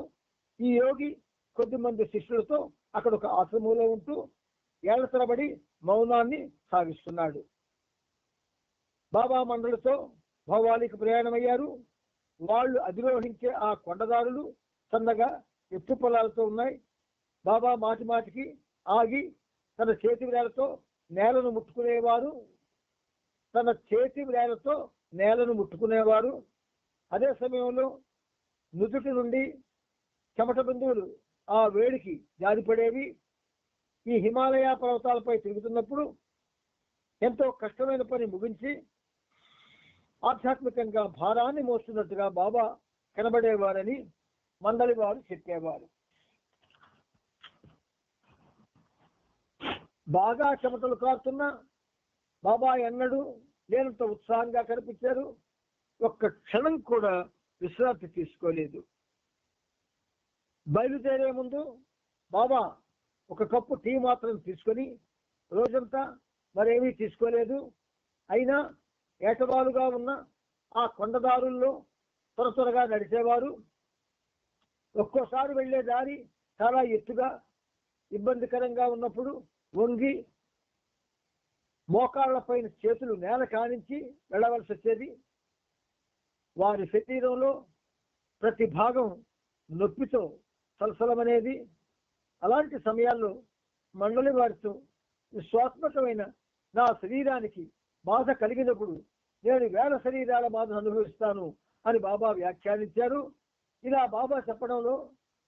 ఈ యోగి కొద్దిమంది శిష్యులతో అక్కడ ఒక ఆశ్రమంలో ఉంటూ ఏళ్ల తరబడి మౌనాన్ని సాగిస్తున్నాడు. బాబా మండలితో భవాలీకి ప్రయాణమయ్యారు. వాళ్ళు అధిరోహించే ఆ కొండదారులు సన్నగా ఎత్తు పొలాలతో ఉన్నాయి. బాబా మాటి మాటికి ఆగి తన చేతి వేలతో నేలను ముట్టుకునేవారు. అదే సమయంలో నుదుటి నుండి చెమట బిందువులు ఆ వేడికి జారిపడేవి. ఈ హిమాలయ పర్వతాలపై తిరుగుతున్నప్పుడు ఎంతో కష్టమైన పని ముగించి ఆధ్యాత్మికంగా భారాన్ని మోస్తున్నట్టుగా బాబా కనబడేవారని మండలి వారు చెప్పేవారు. బాగా చెమటలు కారుతున్న బాబా ఎన్నడూ లేనంత ఉత్సాహంగా కనిపించారు. ఒక్క క్షణం కూడా విశ్రాంతి తీసుకోలేదు. బయలుదేరే ముందు బాబా ఒక కప్పు టీ మాత్రం తీసుకొని రోజంతా మరేమీ తీసుకోలేదు. అయినా ఏటవాలుగా ఉన్న ఆ కొండదారుల్లో త్వరగా నడిచేవారు. ఒక్కోసారి వెళ్లే దారి చాలా ఎత్తుగా ఇబ్బందికరంగా ఉన్నప్పుడు వంగి మోకాళ్ల పైన చేతులు నేల కానించి వెళ్ళవలసి వచ్చేది. వారి శరీరంలో ప్రతి భాగం నొప్పితో సలసలమనేది. అలాంటి సమయాల్లో మండలి వారితో విశ్వాత్మకమైన నా శరీరానికి బాధ కలిగినప్పుడు నేను 1000 శరీరాల బాధను అనుభవిస్తాను అని బాబా వ్యాఖ్యానించారు. ఇలా బాబా చెప్పడంలో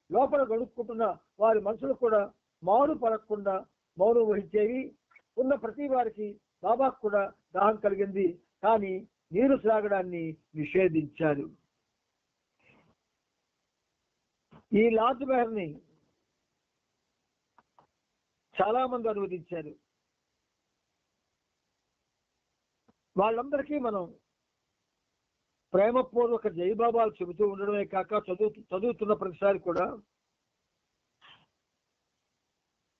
లోపల గడుపుకుంటున్న వారి మనసులు కూడా మారు పడకుండా మౌనం వహించేవి. ఉన్న ప్రతి వారికి బాబాకు కూడా దాహం కలిగింది, కానీ నీరు త్రాగడాన్ని నిషేధించారు. ఈ లాజ్ మెహర్ని చాలా మంది అనువదించారు. వాళ్ళందరికీ మనం ప్రేమపూర్వక జయబాబాలు చెబుతూ ఉండడమే కాక చదువుతున్న ప్రతిసారి కూడా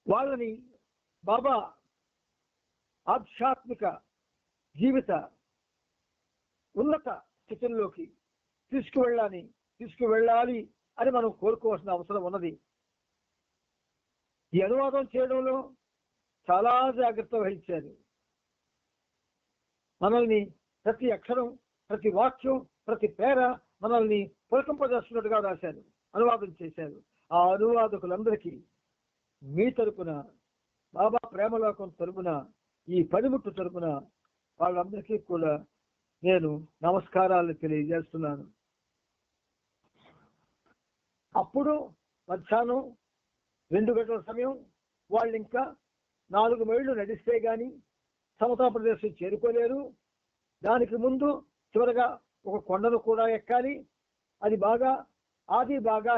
వాళ్ళని బాబా ఆధ్యాత్మిక జీవిత ఉన్నత స్థితుల్లోకి తీసుకువెళ్ళాలి అని మనం కోరుకోవాల్సిన అవసరం ఉన్నది. ఈ అనువాదం చేయడంలో చాలా జాగ్రత్త వహించారు. మనల్ని ప్రతి అక్షరం, ప్రతి వాక్యం, ప్రతి పేర మనల్ని పులకంపజేస్తున్నట్టుగా రాశారు, అనువాదం చేశారు. ఆ అనువాదకులందరికీ మీ తరపున, బాబా ప్రేమలోకం తరపున, ఈ పనిముట్టు తరపున వాళ్ళందరికీ కూడా నేను నమస్కారాలు తెలియజేస్తున్నాను. అప్పుడు మధ్యాహ్నం 2 గంటల సమయం. వాళ్ళు ఇంకా 4 మైళ్ళు నడిస్తే గాని సమతా ప్రదేశం చేరుకోలేరు. దానికి ముందు చివరగా ఒక కొండను కూడా ఎక్కాలి. ఆది బాగా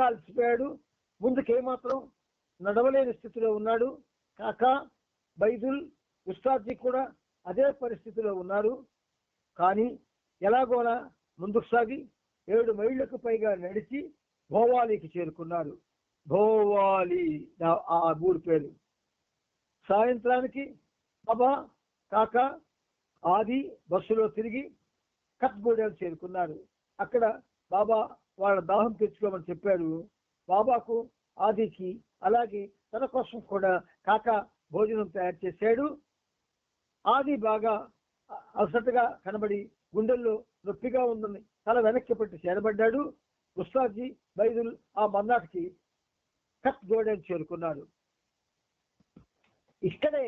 అలసిపోయాడు. ముందుకేమాత్రం నడవలేని స్థితిలో ఉన్నాడు. కాక బైదుల్ ఉస్తాద్జీ కూడా అదే పరిస్థితిలో ఉన్నారు. కానీ ఎలాగోలా ముందుకు సాగి 7 మైళ్ళకు పైగా నడిచి భోవాలీకి చేరుకున్నారు. భోవాలి ఆ ఊరి పేరు. సాయంత్రానికి బాబా కాక ఆది బస్సులో తిరిగి కత్గూడెం చేరుకున్నారు. అక్కడ బాబా వాళ్ళ దాహం తెచ్చుకోమని చెప్పారు. బాబాకు ఆదికి అలాగే తన కోసం కూడా కాక భోజనం తయారు చేశాడు. ఆది బాగా అలసటగా కనబడి గుండెల్లో నొప్పిగా ఉందని తల వెనక్కి పెట్టి చేరబడ్డాడు. గుస్తాజీ బైదుల్ ఆ మన్నాటికి కత్ గోడెన్ చేరుకున్నాడు. ఇక్కడే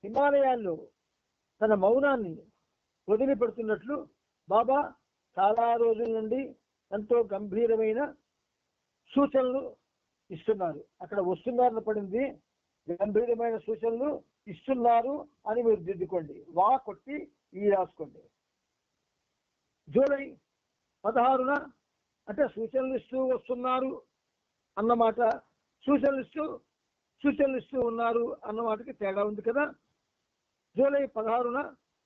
హిమాలయాల్లో తన మౌనాన్ని వదిలిపెడుతున్నట్లు బాబా చాలా రోజుల నుండి ఎంతో గంభీరమైన సూచనలు ఇస్తున్నారు. అక్కడ వస్తున్నారని పడింది, గంభీరమైన సూచనలు ఇస్తున్నారు అని మీరు దిద్దుకోండి, వా కొట్టి ఈ రాసుకోండి. జూలై 16న అంటే సూచనలు ఇస్తూ వస్తున్నారు అన్నమాట, సూచనలు ఇస్తూ ఉన్నారు అన్నమాటకి తేడా ఉంది కదా. జూలై 16న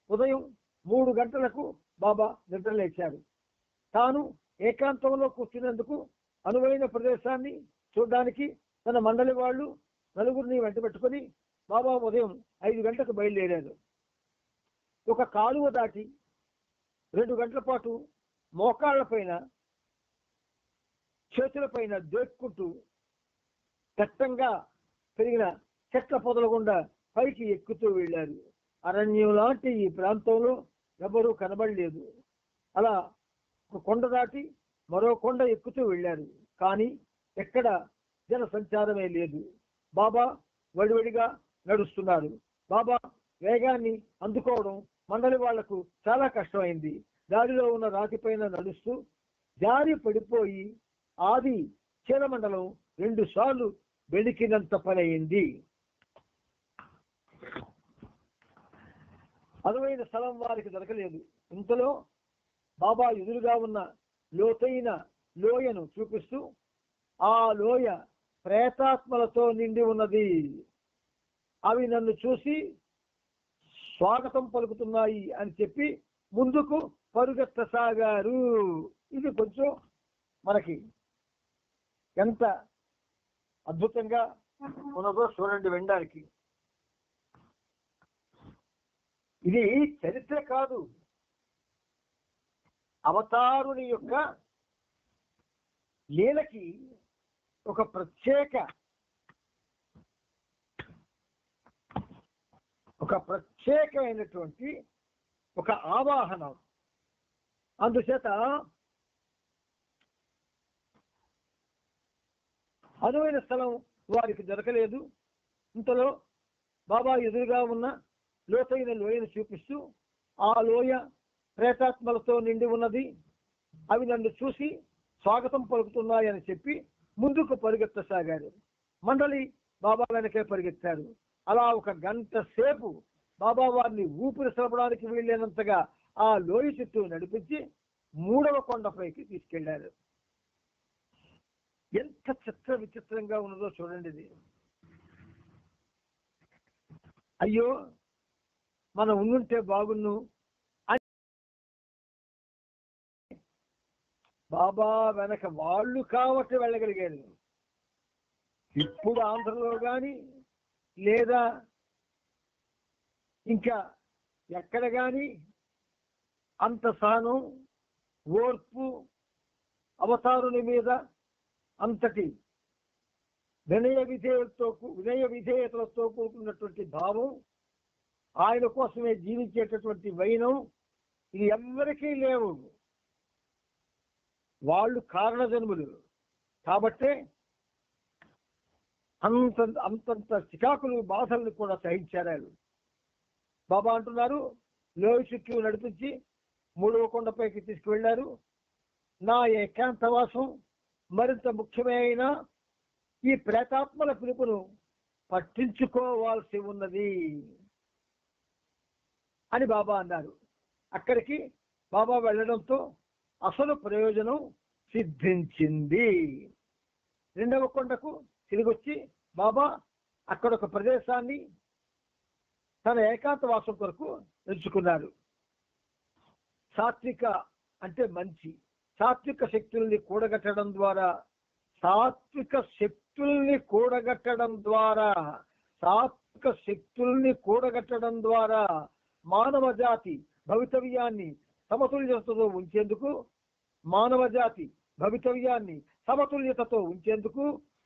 ఉదయం 3 గంటలకు బాబా నిద్ర లేచారు. తాను ఏకాంతంలో కూర్చునేందుకు అనువైన ప్రదేశాన్ని చూడడానికి తన మండలి వాళ్ళు నలుగురిని వెంట పెట్టుకొని బాబా ఉదయం 5 గంటలకు బయలుదేరారు. ఒక కాలువ దాటి 2 గంటల పాటు మోకాళ్ల పైన చేతుల పైన దోక్కుంటూ దట్టంగా పెరిగిన చెట్ల పొదల గుండా పైకి ఎక్కుతూ వెళ్ళారు. అరణ్యం లాంటి ఈ ప్రాంతంలో ఎవరూ కనబడలేదు. అలా ఒక కొండ దాటి మరో కొండ ఎక్కుతూ వెళ్ళారు. కానీ ఎక్కడ జన సంచారమే లేదు. బాబా వడివడిగా నడుస్తున్నారు. బాబా వేగాన్ని అందుకోవడం మండలి వాళ్లకు చాలా కష్టమైంది. దారిలో ఉన్న రాతిపైన నడుస్తూ జారి పడిపోయి ఆది చీలమండలం 2 సార్లు వెలికినంత పని అయింది. అనువైన స్థలం వారికి దొరకలేదు. ఇంతలో బాబా ఎదురుగా ఉన్న లోతైన లోయను చూపిస్తూ ఆ లోయ ప్రేతాత్మలతో నిండి ఉన్నది, అవి నన్ను చూసి స్వాగతం పలుకుతున్నాయి అని చెప్పి ముందుకు పరుగెత్తసాగారు. ఇది కొంచెం మనకి ఎంత అద్భుతంగా ఉన్నదో చూడండి వినడానికి. ఇది చరిత్ర కాదు, అవతారుని యొక్క లీలకి ఒక ప్రత్యేకమైనటువంటి ఒక ఆవాహనం. అందుచేత అనువైన స్థలం వారికి దొరకలేదు. ఇంతలో బాబా ఎదురుగా ఉన్న లోతైన లోయను చూపిస్తూ ఆ లోయ ప్రేతాత్మలతో నిండి ఉన్నది, అవి నన్ను చూసి స్వాగతం పలుకుతున్నాయని చెప్పి ముందుకు పరిగెత్తసాగారు. మండలి బాబా వెనకే పరిగెత్తారు. అలా 1 గంట సేపు బాబా వారిని ఊపిరి సలపడానికి వీలైనంతగా ఆ లోయ చుట్టూ నడిపించి 3వ కొండపైకి తీసుకెళ్లారు. ఎంత చిత్ర విచిత్రంగా ఉన్నదో చూడండి. ఇది అయ్యో మనం ఉండుంటే బాగున్ను అని బాబా వెనక వాళ్ళు కాబట్టి వెళ్ళగలిగారు. ఇప్పుడు ఆంధ్రలో కానీ లేదా ఇంకా ఎక్కడ కానీ అంత సహనం, ఓర్పు, అవతారుని మీద అంతటి వినయ విధేయతలతో కూడుకున్నటువంటి భావం, ఆయన కోసమే జీవించేటటువంటి వైనం, ఇది ఎవ్వరికీ లేవు. వాళ్ళు కారణజన్ములు కాబట్టే అంతంత చికాకులు బాధలను కూడా సహించారు. బాబా అంటున్నారు, లోయ చుట్టూ నడిపించి 3వ కొండపైకి తీసుకువెళ్లారు. నా ఏకాంతవాసం మరింత ముఖ్యమైన ఈ ప్రేతాత్మల పిలుపును పట్టించుకోవాల్సి ఉన్నది అని బాబా అన్నారు. అక్కడికి బాబా వెళ్ళడంతో అసలు ప్రయోజనం సిద్ధించింది. 2వ కొండకు తిరిగొచ్చి బాబా అక్కడ ఒక ప్రదేశాన్ని తన ఏకాంత వాసం కొరకు ఎంచుకున్నారు. సాత్విక అంటే మంచి, సాత్విక శక్తుల్ని కూడగట్టడం ద్వారా మానవ జాతి భవితవ్యాన్ని సమతుల్యతతో ఉంచేందుకు,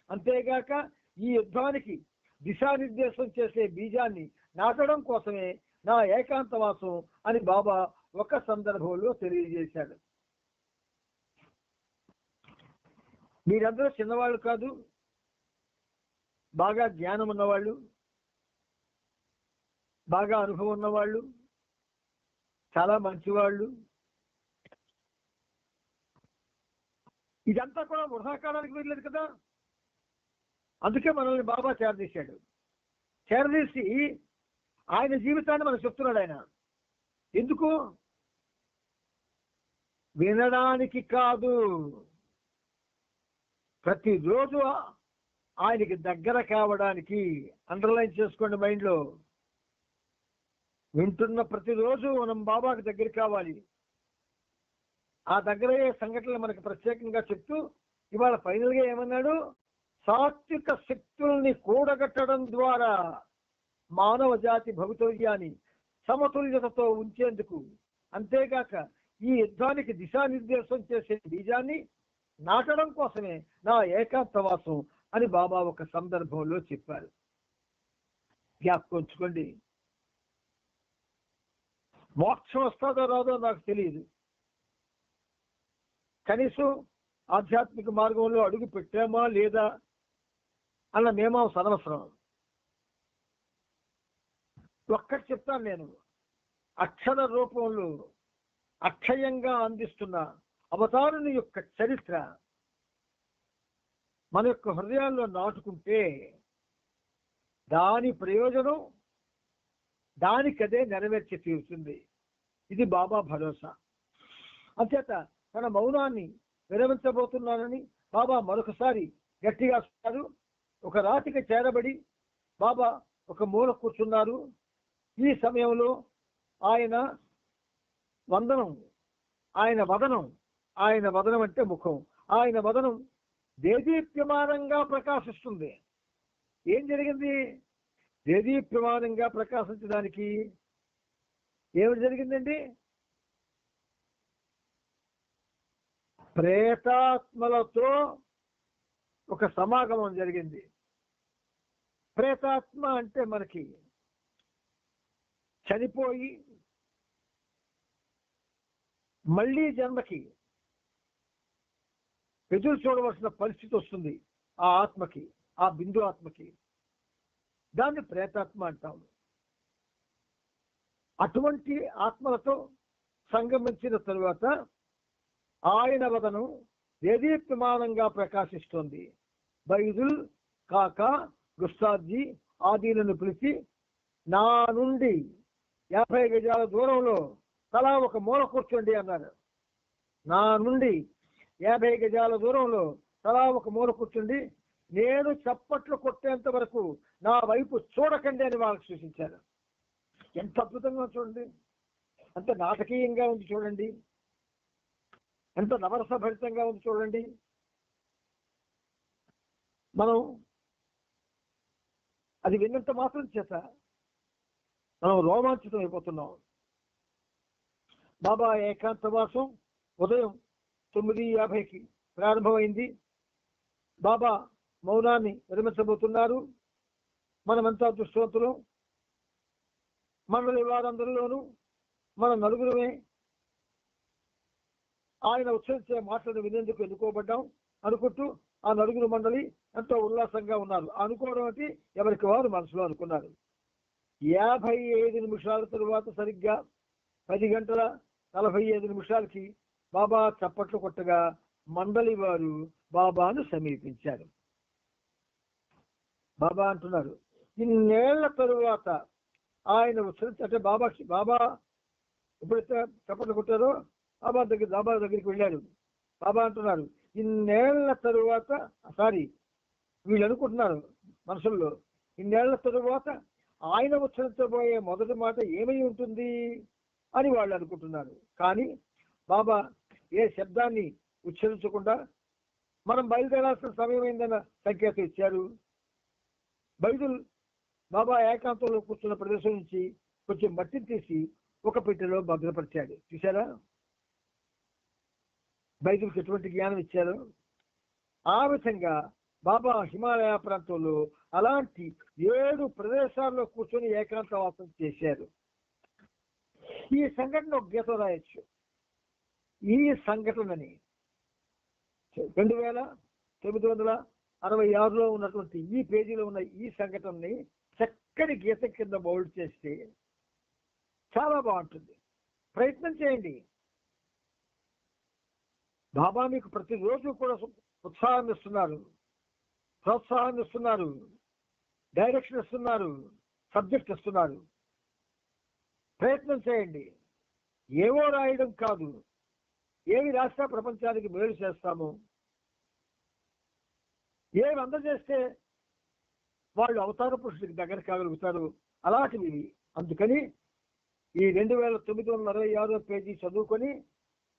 అంతేగాక ఈ యుద్ధానికి దిశానిర్దేశం చేసే బీజాన్ని నాటడం కోసమే నా ఏకాంతవాసం అని బాబా ఒక సందర్భంలో తెలియజేశాడు. మీరందరూ చిన్నవాళ్ళు కాదు, బాగా జ్ఞానం ఉన్నవాళ్ళు, బాగా అనుభవం ఉన్నవాళ్ళు, చాలా మంచివాళ్ళు. ఇదంతా కూడా వృధాకాలానికి వెళ్ళలేదు కదా. అందుకే మనల్ని బాబా చేరదీశాడు. చేరదీసి ఆయన జీవితాన్ని మనకు చెప్తున్నాడు. ఆయన ఎందుకు? వినడానికి కాదు, ప్రతిరోజు ఆయనకి దగ్గర కావడానికి. అండర్లైన్ చేసుకోండి మైండ్లో. వింటున్న ప్రతిరోజు మనం బాబాకి దగ్గర కావాలి. ఆ దగ్గరయ్యే సంఘటనలు మనకు ప్రత్యేకంగా చెప్తూ ఇవాళ ఫైనల్గా ఏమన్నాడు? సాత్విక శక్తుల్ని కూడగట్టడం ద్వారా మానవ జాతి భవితవ్యాన్ని సమతుల్యతతో ఉంచేందుకు, అంతేగాక ఈ యుద్ధానికి దిశానిర్దేశం చేసే బీజాన్ని నాటడం కోసమే నా ఏకాంతవాసం అని బాబా ఒక సందర్భంలో చెప్పారు. జ్ఞాపకం ఉంచుకోండి. మోక్షం వస్తుందో రాదో నాకు తెలియదు, కనీసం ఆధ్యాత్మిక మార్గంలో అడుగు పెట్టామా లేదా అన్న మీమాంస అనవసరం. ఒక్కటి చెప్తాను నేను, అక్షర రూపంలో అక్షయంగా అందిస్తున్న అవతారుని యొక్క చరిత్ర మన యొక్క హృదయాల్లో నాటుకుంటే దాని ప్రయోజనం దానికదే నెరవేర్చి తీరుతుంది. ఇది బాబా భరోసా. అంచేత తన మౌనాన్ని విరమించబోతున్నానని బాబా మరొకసారి గట్టిగా అన్నారు. ఒక రాతికి చేరబడి బాబా ఒక మూల కూర్చున్నారు. ఈ సమయంలో ఆయన వందనం, ఆయన వదనం అంటే ముఖం, ఆయన వదనం దేదీప్యమానంగా ప్రకాశిస్తుంది. ఏం జరిగింది? దేదీప్యమానంగా ప్రకాశించడానికి ఏమిటి జరిగిందండి? ప్రేతాత్మలతో ఒక సమాగమం జరిగింది. ప్రేతాత్మ అంటే మనకి చనిపోయి మళ్ళీ జన్మకి ఎదురు చూడవలసిన పరిస్థితి వస్తుంది ఆ ఆత్మకి, ఆ బిందు ఆత్మకి. దాన్ని ప్రేతాత్మ అంటాము. అటువంటి ఆత్మలతో సంగమించిన తరువాత ఆయన వదనం దేదీప్యమానంగా ప్రకాశిస్తోంది. బైదుల్ కాకా గుస్తాద్జీ ఆదీలను పిలిచి నా నుండి 50 గజాల దూరంలో తలా ఒక మూల కూర్చోండి అన్నారు. నా నుండి 50 గజాల దూరంలో తలా ఒక మూల కూర్చోండి, నేను చప్పట్లు కొట్టేంత వరకు నా వైపు చూడకండి అని వాళ్ళకి సూచించారు. ఎంత అద్భుతంగా చూడండి, ఎంత నాటకీయంగా ఉంది చూడండి, ఎంత నవరసభరితంగా ఉంది చూడండి. మనం అది విన్నంత మాత్రం చేత మనం రోమాంచితం అయిపోతున్నాం. బాబా ఏకాంతవాసం ఉదయం 9:50కి ప్రారంభమైంది. బాబా మౌనాన్ని విరమించబోతున్నారు. మనమంతా దృష్టవంతులు. మండలి వారందరిలోనూ మన నలుగురమే ఆయన ఉచ్చరించే మాటలను వినేందుకు ఎన్నుకోబడ్డాం అనుకుంటూ ఆ నలుగురు మండలి ఎంతో ఉల్లాసంగా ఉన్నారు. అనుకోవడం అంటే ఎవరికి వారు మనసులో అనుకున్నారు. 55 నిమిషాల తరువాత సరిగ్గా 10:45 బాబా చప్పట్లు కొట్టగా మండలి వారు బాబాను సమీపించారు. బాబా అంటున్నారు, ఇన్నేళ్ల తరువాత ఆయన ఉచ్చరించి, అంటే బాబా ఎప్పుడైతే చప్పట్లు కొట్టారో బాబా దగ్గరికి వెళ్ళారు. బాబా అంటున్నారు, ఇన్నేళ్ల తరువాత, వీళ్ళు అనుకుంటున్నారు మనసుల్లో, ఇన్నేళ్ల తరువాత ఆయన ఉచ్చరించబోయే మొదటి మాట ఏమై ఉంటుంది అని వాళ్ళు అనుకుంటున్నారు. కానీ బాబా ఏ శబ్దాన్ని ఉచ్చరించకుండా మనం బయలుదేరాల్సిన సమయమైందన్న సంకేతం ఇచ్చారు. బైదుల్ బాబా ఏకాంతంలో కూర్చున్న ప్రదేశం నుంచి కొంచెం మట్టిని తీసి ఒక పెట్టెలో భద్రపరిచాడు. చూసారా బైదుల్కి ఎటువంటి జ్ఞానం ఇచ్చారో? ఆ విధంగా బాబా హిమాలయ ప్రాంతంలో అలాంటి 7 ప్రదేశాల్లో కూర్చొని ఏకాంతవాసం చేశారు. ఈ సంఘటన ఒక గీతం రాయొచ్చు. ఈ సంఘటనని 2966లో ఉన్నటువంటి ఈ పేజీలో ఉన్న ఈ సంఘటనని చక్కని గీతం కింద మౌల్డ్ చేస్తే చాలా బాగుంటుంది. ప్రయత్నం చేయండి. బాబా మీకు ప్రతిరోజు కూడా ఉత్సాహాన్ని ఇస్తున్నారు, ప్రోత్సాహాన్ని ఇస్తున్నారు, డైరెక్షన్ ఇస్తున్నారు, సబ్జెక్ట్ ఇస్తున్నారు. ప్రయత్నం చేయండి. ఏవో రాయడం కాదు, ఏమి రాష్ట్ర ప్రపంచానికి మేలు చేస్తాము, ఏమి అందజేస్తే వాళ్ళు అవతార పురుషుడికి దగ్గర కాగలుగుతారు, అలాంటివి. అందుకని ఈ 2966 పేజీ చదువుకొని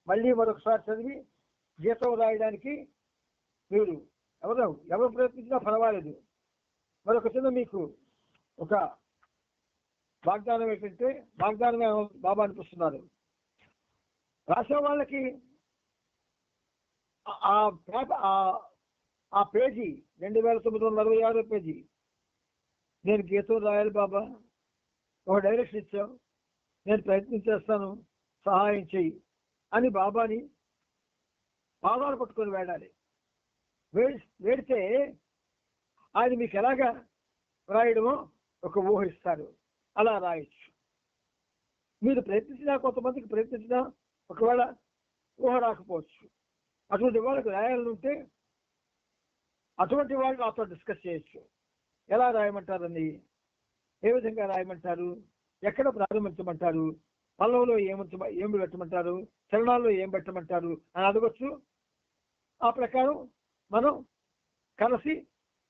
మళ్ళీ మరొకసారి చదివి గీతం రాయడానికి మీరు ఎవరు ప్రయత్నించినా పర్వాలేదు. మరొక చిన్న మీకు ఒక వాగ్దానం ఏంటంటే, వాగ్దానమే బాబా అనిపిస్తున్నారు. రాసే వాళ్ళకి ఆ పేజీ 2966 పేజీ నేను గీతం రాయాలి బాబా, ఒక డైరెక్షన్ ఇచ్చావు, నేను ప్రయత్నం చేస్తాను, సహాయం చెయ్యి అని బాబాని పాదాలు పట్టుకొని వేడాలి. వేడితే ఆయన మీకు ఎలాగా రాయడమో ఒక ఊహిస్తారు. అలా రాయొచ్చు. మీరు ప్రయత్నించినా, కొంతమందికి ప్రయత్నించినా ఒకవేళ ఊహ రాకపోవచ్చు. అటువంటి వాళ్ళకి రాయాలనుంటే అటువంటి వాళ్ళు నాతో డిస్కస్ చేయొచ్చు. ఎలా రాయమంటారని, ఏ విధంగా రాయమంటారు, ఎక్కడ ప్రారంభించమంటారు, పల్లవులో ఏమి పెట్టమంటారు, చరణాల్లో ఏం పెట్టమంటారు అని అడగొచ్చు. ఆ ప్రకారం మనం కలిసి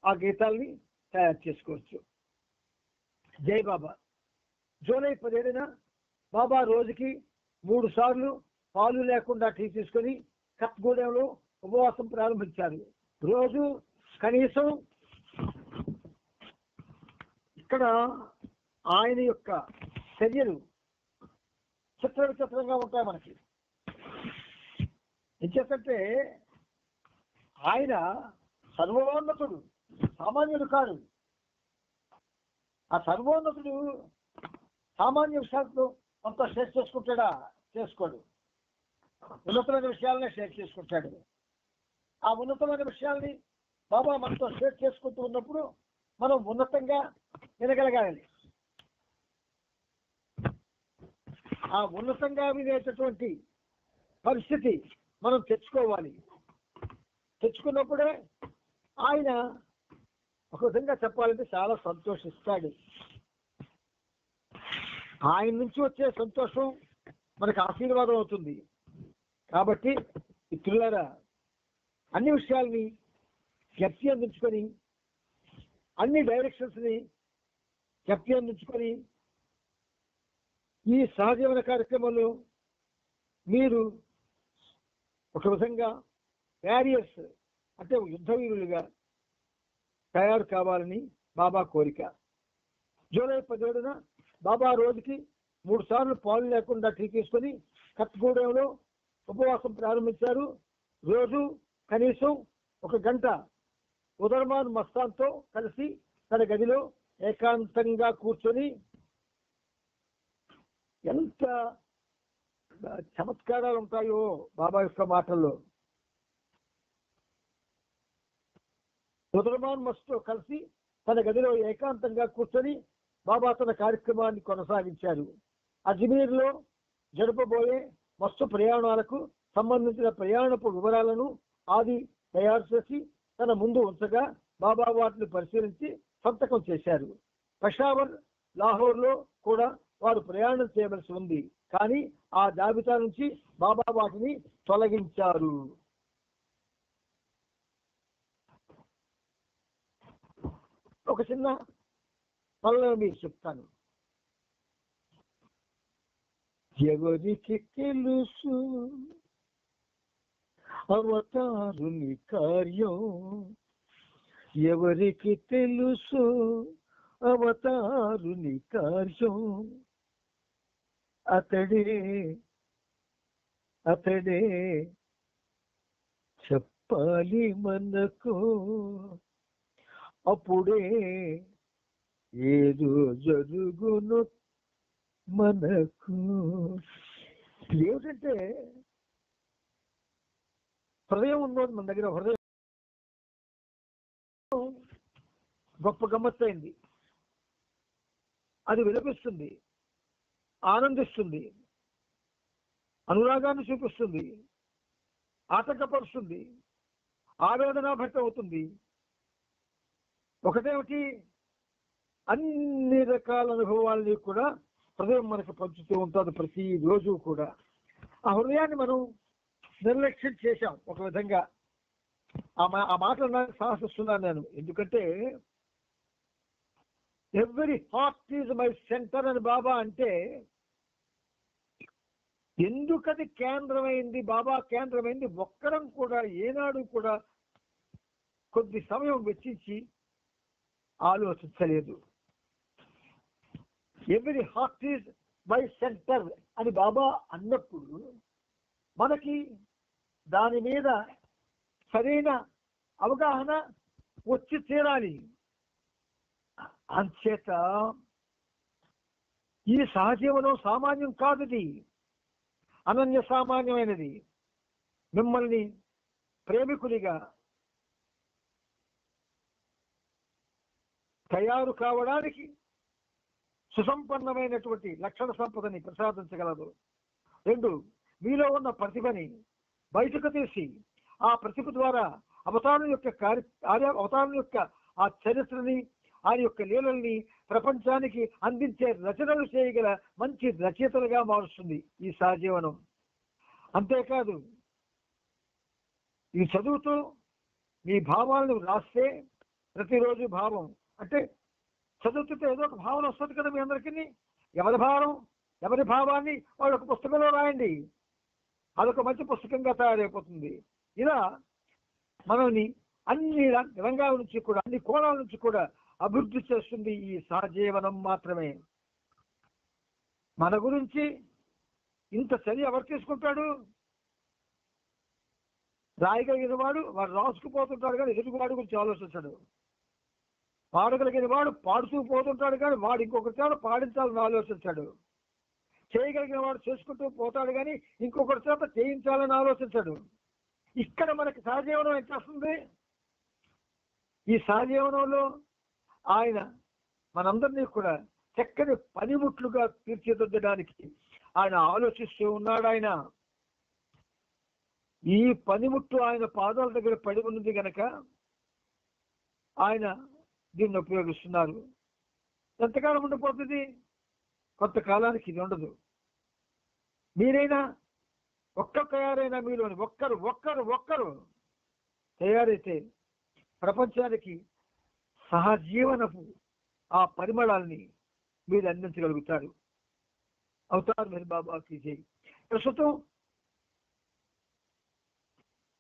ఆ గీతాల్ని తయారు చేసుకోవచ్చు. జై బాబా. జూలై 17న బాబా రోజుకి 3 సార్లు పాలు లేకుండా టీ తీసుకొని కత్గూడెంలో ఉపవాసం ప్రారంభించారు. రోజు కనీసం ఇక్కడ ఆయన యొక్క చర్యలు చిత్ర విచిత్రంగా ఉంటాయి మనకి. ఎందుకంటే ఆయన సర్వోన్నతుడు, సామాన్యుడు కాదు. ఆ సర్వోన్నతుడు సామాన్య విషయాలతో అంతా షేర్ చేసుకుంటాడా? చేసుకోడు. ఉన్నతమైన విషయాలనే షేర్ చేసుకుంటాడు. ఆ ఉన్నతమైన విషయాల్ని బాబా మనతో షేర్ చేసుకుంటూ ఉన్నప్పుడు మనం ఉన్నతంగా వినగలగాలి. ఆ ఉన్నతంగా వినేటటువంటి పరిస్థితి మనం తెచ్చుకోవాలి. తెచ్చుకున్నప్పుడే ఆయన ఒక విధంగా చెప్పాలంటే చాలా సంతోషిస్తాడు. ఆయన నుంచి వచ్చే సంతోషం మనకు ఆశీర్వాదం అవుతుంది. కాబట్టి మిత్రులారా, అన్ని విషయాల్ని జ్ఞప్తి అందించుకొని, అన్ని డైరెక్షన్స్ని జ్ఞప్తి అందించుకొని ఈ సహజీవన కార్యక్రమంలో మీరు ఒక విధంగా వారియర్స్ అంటే యుద్ధ వీరులుగా తయారు కావాలని బాబా కోరిక. జూలై 17న బాబా రోజుకి 3 సార్లు పాలు లేకుండా టీ తీసుకొని కత్గూడెంలో ఉపవాసం ప్రారంభించారు. రోజు కనీసం 1 గంట ఉదర్మాన్ మస్తాన్తో కలిసి తన గదిలో ఏకాంతంగా కూర్చొని, ఎంత చమత్కారాలు ఉంటాయో బాబా యొక్క మాటల్లో. ఉదర్మాన్ మస్తో కలిసి తన గదిలో ఏకాంతంగా కూర్చొని బాబా తన కార్యక్రమాన్ని కొనసాగించారు. అజ్మీర్లో జరపబోయే మస్తు ప్రయాణాలకు సంబంధించిన ప్రయాణపు వివరాలను ఆది తయారు చేసి తన ముందు ఉంచగా బాబా వాటిని పరిశీలించి సంతకం చేశారు. పెషావర్, లాహోర్లో కూడా వారు ప్రయాణం చేయవలసి ఉంది. కానీ ఆ జాబితా నుంచి బాబా వాటిని తొలగించారు. ఒక చిన్న పనులను మీకు చెప్తాను. ఎవరికి తెలుసు అవతారుని కార్యం, ఎవరికి తెలుసు అవతారుని కార్యం, అతడే చెప్పాలి మనకు అప్పుడే ఏదో జరుగును మనకు. ఏమిటంటే హృదయం ఉన్నది మన దగ్గర. హృదయం గొప్ప గమ్మత్తైంది. అది విలపిస్తుంది, ఆనందిస్తుంది, అనురాగాన్ని చూపిస్తుంది, ఆటంకపరుస్తుంది, ఆవేదన భర్త అవుతుంది. ఒకటేమిటి, అన్ని రకాల అనుభవాలని కూడా హృదయం మనకు పంచుతూ ఉంటుంది ప్రతిరోజు కూడా. ఆ హృదయాన్ని మనం నిర్లక్ష్యం చేశాం ఒక విధంగా. ఆ మాటలు నాకు సాహసిస్తున్నాను నేను. ఎందుకంటే every heart is my centre అని బాబా అంటే, ఎందుకది కేంద్రమైంది, బాబా కేంద్రమైంది ఒక్కరం కూడా ఏనాడు కూడా కొద్ది సమయం వెచ్చించి ఆలోచించలేదు. Every heart is my centre అని బాబా అన్నప్పుడు మనకి దాని మీద సరైన అవగాహన వచ్చి తీరాలి. అంచేత ఈ సహజీవనం సామాన్యం కాదుది, అనన్య సామాన్యమైనది. మిమ్మల్ని ప్రేమికునిగా తయారు కావడానికి సుసంపన్నమైనటువంటి లక్షణ సంపదని ప్రసాదించగలదు. 2, మీలో ఉన్న ప్రతిభని బయటకు తీసి ఆ ప్రతిభ ద్వారా అవతారం యొక్క ఆ చరిత్రని, ఆయన యొక్క లీలల్ని ప్రపంచానికి అందించే రచనలు చేయగల మంచి రచయితలుగా మారుస్తుంది ఈ సహజీవనం. అంతేకాదు, ఈ చదువుతూ మీ భావాలను రాస్తే, ప్రతిరోజు భావం అంటే చదువుతుంటే ఏదో ఒక భావన వస్తుంది కదా మీ అందరికీ. ఎవరి భావాన్ని వాళ్ళ పుస్తకంలో రాయండి, అదొక మంచి పుస్తకంగా తయారైపోతుంది. ఇలా మనల్ని అన్ని రంగాల నుంచి కూడా, అన్ని కోణాల నుంచి కూడా అభివృద్ధి చేస్తుంది ఈ సహజీవనం మాత్రమే. మన గురించి ఇంత చర్య ఎవరు తీసుకుంటాడు? రాయగలిగిన వాడు రాసుకుపోతుంటాడు కానీ ఎదుటివాడు గురించి ఆలోచించాడు. పాడగలిగిన వాడు పాడుతూ పోతుంటాడు కానీ వాడు ఇంకొకరి చేత పాడించాలని ఆలోచించాడు. చేయగలిగిన వాడు చేసుకుంటూ పోతాడు కానీ ఇంకొకరి చేత చేయించాలని ఆలోచించాడు. ఇక్కడ మనకి సహజీవనం ఏం చేస్తుంది? ఈ సహజీవనంలో ఆయన మనందరినీ కూడా చక్కని పనిముట్లుగా తీర్చిదిద్దడానికి ఆయన ఆలోచిస్తూ ఉన్నాడు. ఆయన ఈ పనిముట్టు ఆయన పాదాల దగ్గర పడి ఉన్నది గనక ఆయన దీన్ని ఉపయోగిస్తున్నారు. ఎంతకాలం ఉండిపోతుంది? కొంతకాలానికి ఇది ఉండదు. మీరైనా తయారైనా మీలోని ఒక్కరు తయారైతే ప్రపంచానికి సహజీవనపు ఆ పరిమళాల్ని మీరు అందించగలుగుతారు. అవతార్ మెహర్ బాబాకి జై. ప్రస్తుతం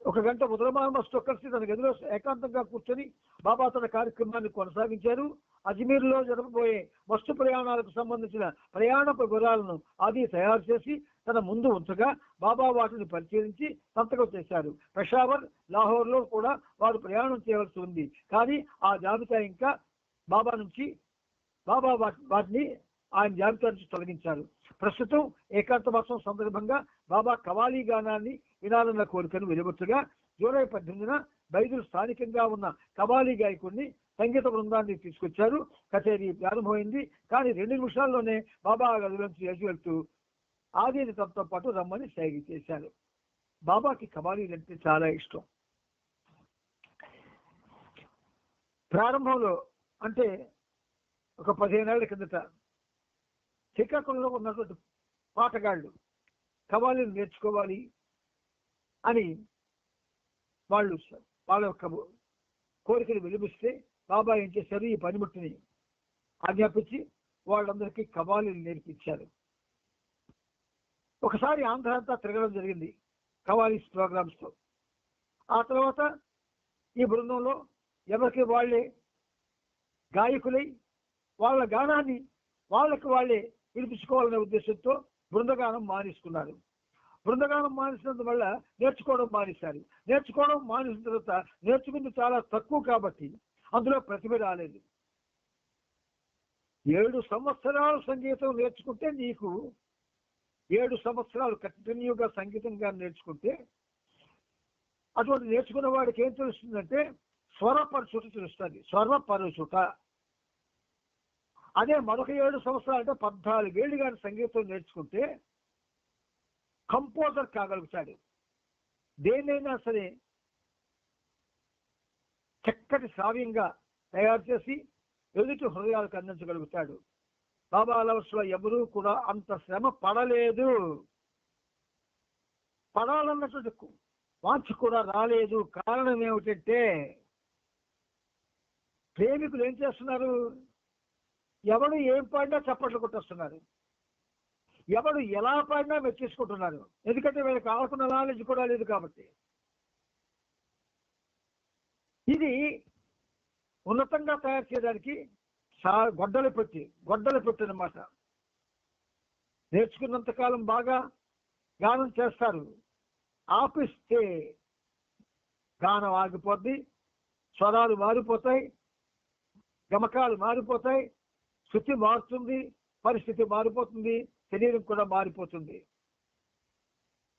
1 గంట ముద్రమానమస్తు కలిసి తన గదిలో ఏకాంతంగా కూర్చొని బాబా తన కార్యక్రమాన్ని కొనసాగించారు. అజ్మీర్లో జరపబోయే వస్తు ప్రయాణాలకు సంబంధించిన ప్రయాణపు వివరాలను అది తయారు చేసి తన ముందు ఉంచగా బాబా వాటిని పరిశీలించి సంతకం చేశారు. పెషావర్, లాహోర్లో కూడా వారు ప్రయాణం చేయవలసి ఉంది. కానీ ఆ జాబితా ఇంకా బాబా వాటిని ఆయన జాబితా నుంచి తొలగించారు. ప్రస్తుతం ఏకాంత మాసం సందర్భంగా బాబా కవాలి గానాన్ని వినాలన్న కోరికను వెలువచ్చగా జూలై 18న బైదులు స్థానికంగా ఉన్న కవాలి గాయకుడిని, సంగీత బృందాన్ని తీసుకొచ్చారు. కచేరీ ప్రారంభమైంది. కానీ 2 నిమిషాల్లోనే బాబా గదిలోంచి లేచి వెళ్తూ ఆదిని తనతో పాటు రమ్మని సైగ చేశారు. బాబాకి కవాలీలంటే చాలా ఇష్టం. ప్రారంభంలో అంటే ఒక 15 ఏళ్ల కిందట శ్రీకాకుళంలో ఉన్నటువంటి పాటగాళ్ళు కవాలీలు నేర్చుకోవాలి అని వాళ్ళ యొక్క కోరికలు విలుపిస్తే బాబా ఏం చేశారు? ఈ పనిముట్టిని ఆజ్ఞాపించి వాళ్ళందరికీ కవాలీలు నేర్పించారు. ఒకసారి ఆంధ్ర అంతా తిరగడం జరిగింది కవాలీస్ ప్రోగ్రామ్స్తో. ఆ తర్వాత ఈ బృందంలో ఎవరికి వాళ్ళే గాయకులై వాళ్ళ గానాన్ని వాళ్ళకి వాళ్ళే వినిపించుకోవాలనే ఉద్దేశంతో బృందగానం మానేసుకున్నారు. బృందగానం మానేసినందువల్ల నేర్చుకోవడం మానేశారు. నేర్చుకోవడం మానేసిన తర్వాత నేర్చుకుంది చాలా తక్కువ కాబట్టి అందులో ప్రతిభ రాలేదు. 7 సంవత్సరాలు సంగీతం నేర్చుకుంటే నీకు 7 సంవత్సరాలు కంటిన్యూగా సంగీతంగా నేర్చుకుంటే అటువంటి నేర్చుకున్న వాడికి ఏం తెలుస్తుందంటే స్వరపరచుట తెలుస్తుంది. స్వరపరచుట. అదే మరొక 7 సంవత్సరాలు అంటే 14 ఏళ్ళు కానీ సంగీతం నేర్చుకుంటే కంపోజర్ కాగలుగుతాడు. దేన్నైనా సరే చక్కటి శ్రావ్యంగా తయారు చేసి ఎదుటి హృదయాలకు అందించగలుగుతాడు. బాబా లవర్స్ లో ఎవరూ కూడా అంత శ్రమ పడలేదు. పడాలన్నటువంటి వాంఛ కూడా రాలేదు. కారణం ఏమిటంటే ప్రేమికులు ఏం చేస్తున్నారు? ఎవడు ఏం పాడినా చప్పట్లు కొట్టేస్తున్నారు. ఎవడు ఎలా పాడినా మెచ్చేసుకుంటున్నారు. ఎందుకంటే వీళ్ళకి ఆడుకున్న నాలెడ్జ్ కూడా లేదు కాబట్టి. ఇది ఉన్నతంగా తయారు చేయడానికి గొడ్డలు పెట్టి అన్నమాట. నేర్చుకున్నంత కాలం బాగా గానం చేస్తారు. ఆపిస్తే గానం ఆగిపోద్ది, స్వరాలు మారిపోతాయి, గమకాలు మారిపోతాయి, శృతి మారుతుంది, పరిస్థితి మారిపోతుంది, శరీరం కూడా మారిపోతుంది.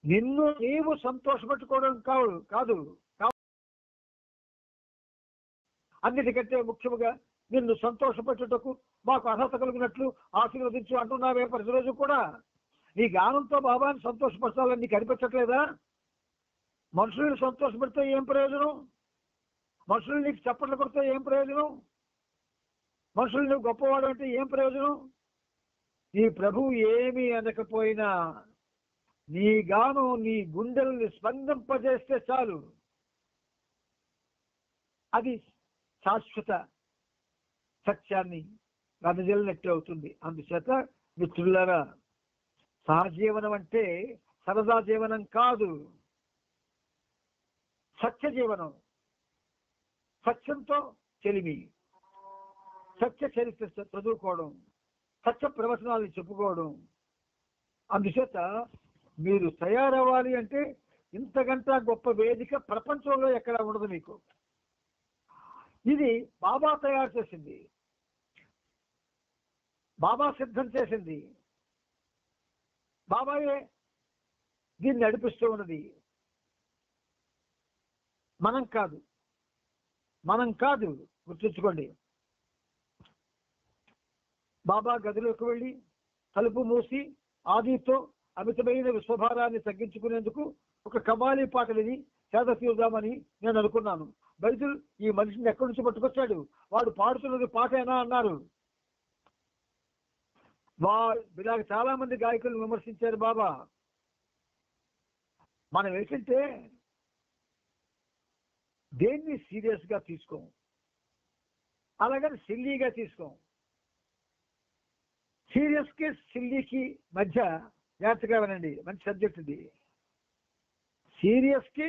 నిన్ను నీవు సంతోషపెట్టుకోవడం కాదు అన్నిటికంటే ముఖ్యముగా నిన్ను సంతోషపెట్టుటకు మాకు అర్హత కలిగినట్లు ఆశీర్వదించు అంటున్నావే ప్రతిరోజు కూడా. నీ గానంతో బాబాని సంతోషపరచాలని నీకు అనిపించట్లేదా? మనుషుల్ని సంతోషపెడితే ఏం ప్రయోజనం? మనుషులు నీకు చప్పట్లు కొడితే ఏం ప్రయోజనం? మనుషులు నువ్వు గొప్పవాడు అంటే ఏం ప్రయోజనం? నీ ప్రభువు ఏమీ అనకపోయినా నీ గానం నీ గుండెల్ని స్పందింపజేస్తే చాలు. అది శాశ్వత సత్యాన్ని వెదజల్లినట్టు అవుతుంది. అందుచేత మిత్రులారా, సహజీవనం అంటే సరదా జీవనం కాదు, సత్య జీవనం. సత్యంతో చెలిమి, సత్య చరిత్ర చదువుకోవడం, సత్య ప్రవచనాలను చెప్పుకోవడం. అందుచేత మీరు తయారవ్వాలి అంటే ఇంతకంటే గొప్ప వేదిక ప్రపంచంలో ఎక్కడ ఉండదు మీకు. ఇది బాబా తయారు చేసింది, బాబా సిద్ధం చేసింది, బాబాయే దీన్ని నడిపిస్తూ ఉన్నది. మనం కాదు గుర్తుంచుకోండి. బాబా గదిలోకి వెళ్ళి తలుపు మూసి ఆదితో అమితమైన విశ్వభారాన్ని తగ్గించుకునేందుకు ఒక కమాలి పాట విని చేత తీరుదామని నేను అనుకున్నాను. బైతులు ఈ మనిషిని ఎక్కడి నుంచి పట్టుకొచ్చాడు? వాడు పాడుతున్నది పాటేనా అన్నారు. ఇలాగ చాలా మంది గాయకులను విమర్శించారు బాబా. మనం ఏంటంటే దేన్ని సీరియస్ గా తీసుకోం, అలాగని సిల్లీగా తీసుకోం. సీరియస్ కి సిల్లీకి మధ్య జాగ్రత్తగా వినండి, మంచి సబ్జెక్ట్ ఇది. సీరియస్ కి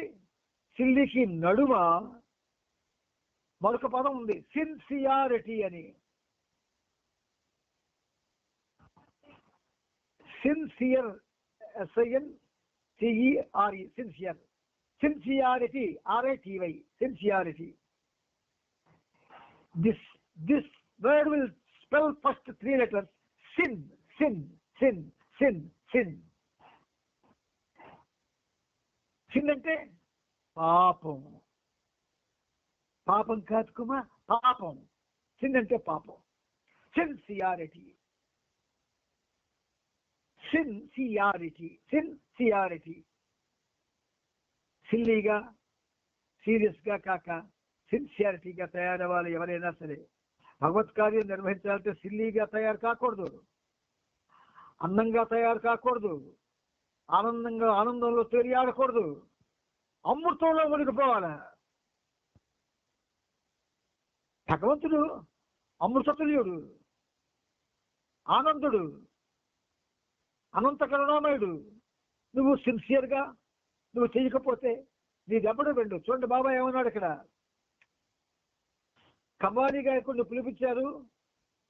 సిల్లీకి నడుమ మరొక పదం ఉంది, సిన్సియారిటీ అని. Sincere, SINCERE, sincere. Sincerity, RITY, sincerity. This word will spell first 3 letters. Sin, sin, sin, sin, sin. sin అంటే పాపం. పాపం కాదు కుమా, పాపం. sin అంటే పాపం. Sincerity, sincerity, sincerity. సిల్లీగా సీరియస్ గా కాక సిన్సియారిటీగా తయారవ్వాలి ఎవరైనా సరే. భగవత్ కార్యం నిర్వహించాలంటే సిల్లీగా తయారు కాకూడదు, అందంగా తయారు కాకూడదు, ఆనందంలో తేలియాడకూడదు, అమృతంలో మునిగిపోవాలి. భగవంతుడు అమృతతుల్యుడు, ఆనందుడు, అనంత కరుణామయుడు. నువ్వు సిన్సియర్గా నువ్వు చేయకపోతే నీ దెబ్బడు వెండు. చూడండి బాబా ఏమన్నాడు ఇక్కడ. కవ్వాలి గాయకుడిని పిలిపించారు,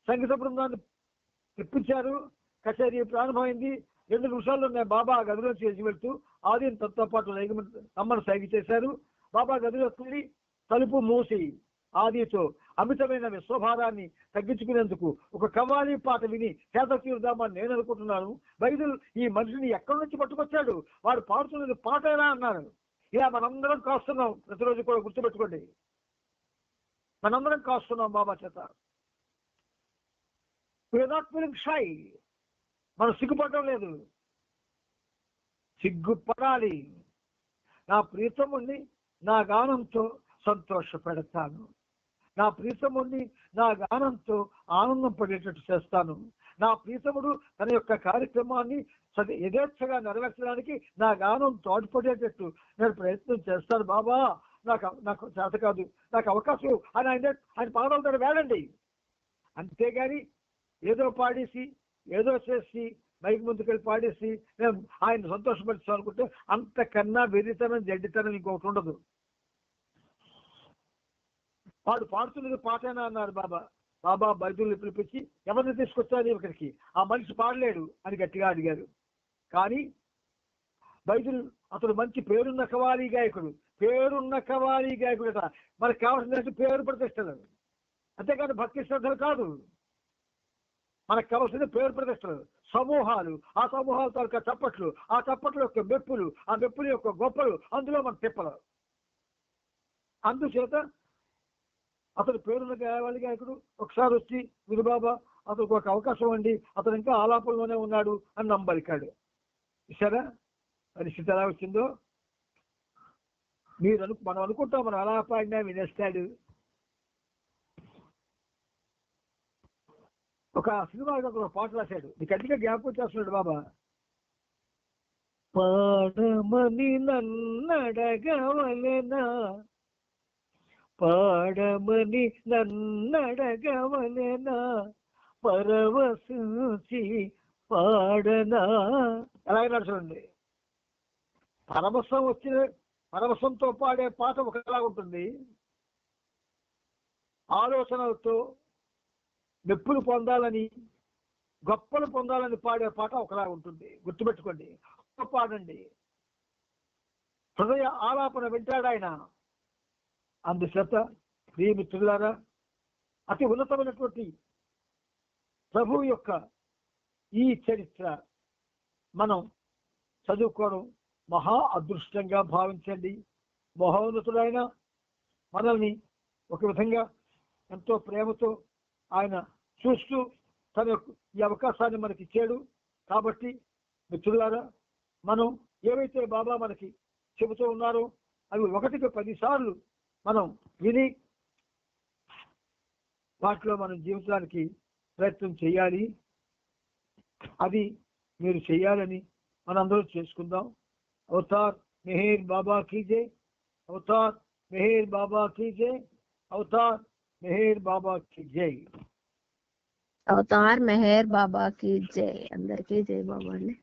సంగీత బృందాన్ని తెప్పించారు, కచేరీ ప్రారంభమైంది. 2 నిమిషాల్లో నేను బాబా గదిలో చేసి వెళ్తూ ఆదిని తనతో పాటు రమ్మని సైగ చేశారు. బాబా గదిలోకి వెళ్ళి తలుపు మూసి ఆదితో అమితమైన విశ్వభారాన్ని తగ్గించుకునేందుకు ఒక కవ్వాలి పాట విని చేత తీరుదామని నేను అనుకుంటున్నాను. బైబిల్ ఈ మనిషిని ఎక్కడి నుంచి పట్టుకొచ్చాడు, వాడు పాడుతున్నది పాట ఎలా అన్నారు. ఇలా మనందరం కాస్తున్నాం, ప్రతిరోజు కూడా గుర్తుపెట్టుకోండి, మనందరం కాస్తున్నాం బాబా చేత. వీఆర్ నాట్ ఫీలింగ్ షై, మనం సిగ్గుపడడం లేదు, సిగ్గుపడాలి. నా ప్రీతముని నా గానంతో సంతోషపెడతాను, నా ప్రీతముని నా గానంతో ఆనందం పడేటట్టు చేస్తాను. నా ప్రీతముడు తన యొక్క కార్యక్రమాన్ని యథేచ్ఛగా నెరవేర్చడానికి నా గానం తోడ్పడేటట్టు నేను ప్రయత్నం చేస్తాను. బాబా నాకు చేత కాదు, నాకు అవకాశం అని ఆయన పాదాలతో వేడండి. అంతేగాని ఏదో పాడేసి ఏదో చేసి మైక్ ముందుకెళ్ళి పాడేసి నేను ఆయన సంతోషపరిచాను అనుకుంటే అంతకన్నా వెర్రితనం జడ్డితనం ఇంకొకటి ఉండదు. వాడు పాడుతున్నది పాటేనా అన్నారు బాబా. బాబా బైబిల్ని పిలిపించి ఎవరిని తీసుకొచ్చారు ఇక్కడికి, ఆ మనిషి పాడలేడు అని గట్టిగా అడిగారు. కానీ బైబిల్ అతడు మంచి పేరున్న కవాలి గాయకుడు, పేరున్న కవాలి గాయకుడు కదా. మనకు కావాల్సిందంటే పేరు ప్రతిష్టలు, అంతేకాదు భక్తి శ్రద్ధలు కాదు. మనకు కావాల్సింది పేరు ప్రతిష్టలు, సమూహాలు, ఆ సమూహాల తాలూకా చప్పట్లు, ఆ చప్పట్ల యొక్క మెప్పులు, ఆ మెప్పుల యొక్క గొప్పలు, అందులో మన తిప్పలు. అందుచేత అతడు పేరున్న గాయవాలి గాయకుడు ఒకసారి వచ్చి వినుబాబా అతనికి ఒక అవకాశం అండి, అతను ఇంకా ఆలాపంలోనే ఉన్నాడు అని నమ్మబలికాడు. సరే పరిస్థితి ఎలా వచ్చిందో మనం అనుకుంటాం, మనం అలా పాడినా వినేస్తాడు. ఒక సినిమాకి ఒక పాట రాశాడు, నీకు అతిగా జ్ఞాపకం చేస్తున్నాడు బాబా. పాడమని నన్నడగవలెనా, పాడమని నన్నడగవలెనా, పరవశించి పాడనా. ఎలాగైనా చూడండి, పరవశంతో పాడే పాట ఒకలా ఉంటుంది, ఆలోచనలతో మెప్పులు పొందాలని గొప్పలు పొందాలని పాడే పాట ఒకలా ఉంటుంది. గుర్తుపెట్టుకోండి, పాడండి, హృదయ ఆలాపన వింటాడు ఆయన. అందుచేత ప్రియమిత్రులారా, అతి ఉన్నతమైనటువంటి ప్రభువు యొక్క ఈ చరిత్ర మనం చదువుకోవడం మహా అదృష్టంగా భావించండి. మహోన్నతుడైన మనల్ని ఒక విధంగా ఎంతో ప్రేమతో ఆయన చూస్తూ తన యొక్క ఈ అవకాశాన్ని మనకి ఇచ్చాడు. కాబట్టి మిత్రులారా, మనం ఏవైతే బాబా మనకి చెబుతూ ఉన్నారో అవి 1కి 10 సార్లు మనం విని వాటిలో మనం జీవించడానికి ప్రయత్నం చేయాలి. అది మీరు చేయాలని మనందరూ చేసుకుందాం. అవతార్ మెహర్ బాబా కీ జై, అవతార్ మెహర్ బాబా కీ జై, అవతార్ మెహర్ బాబా కీ జై. అవతార్ మెహర్ బాబా కీ జై. అందరికీ జై బాబా అండి.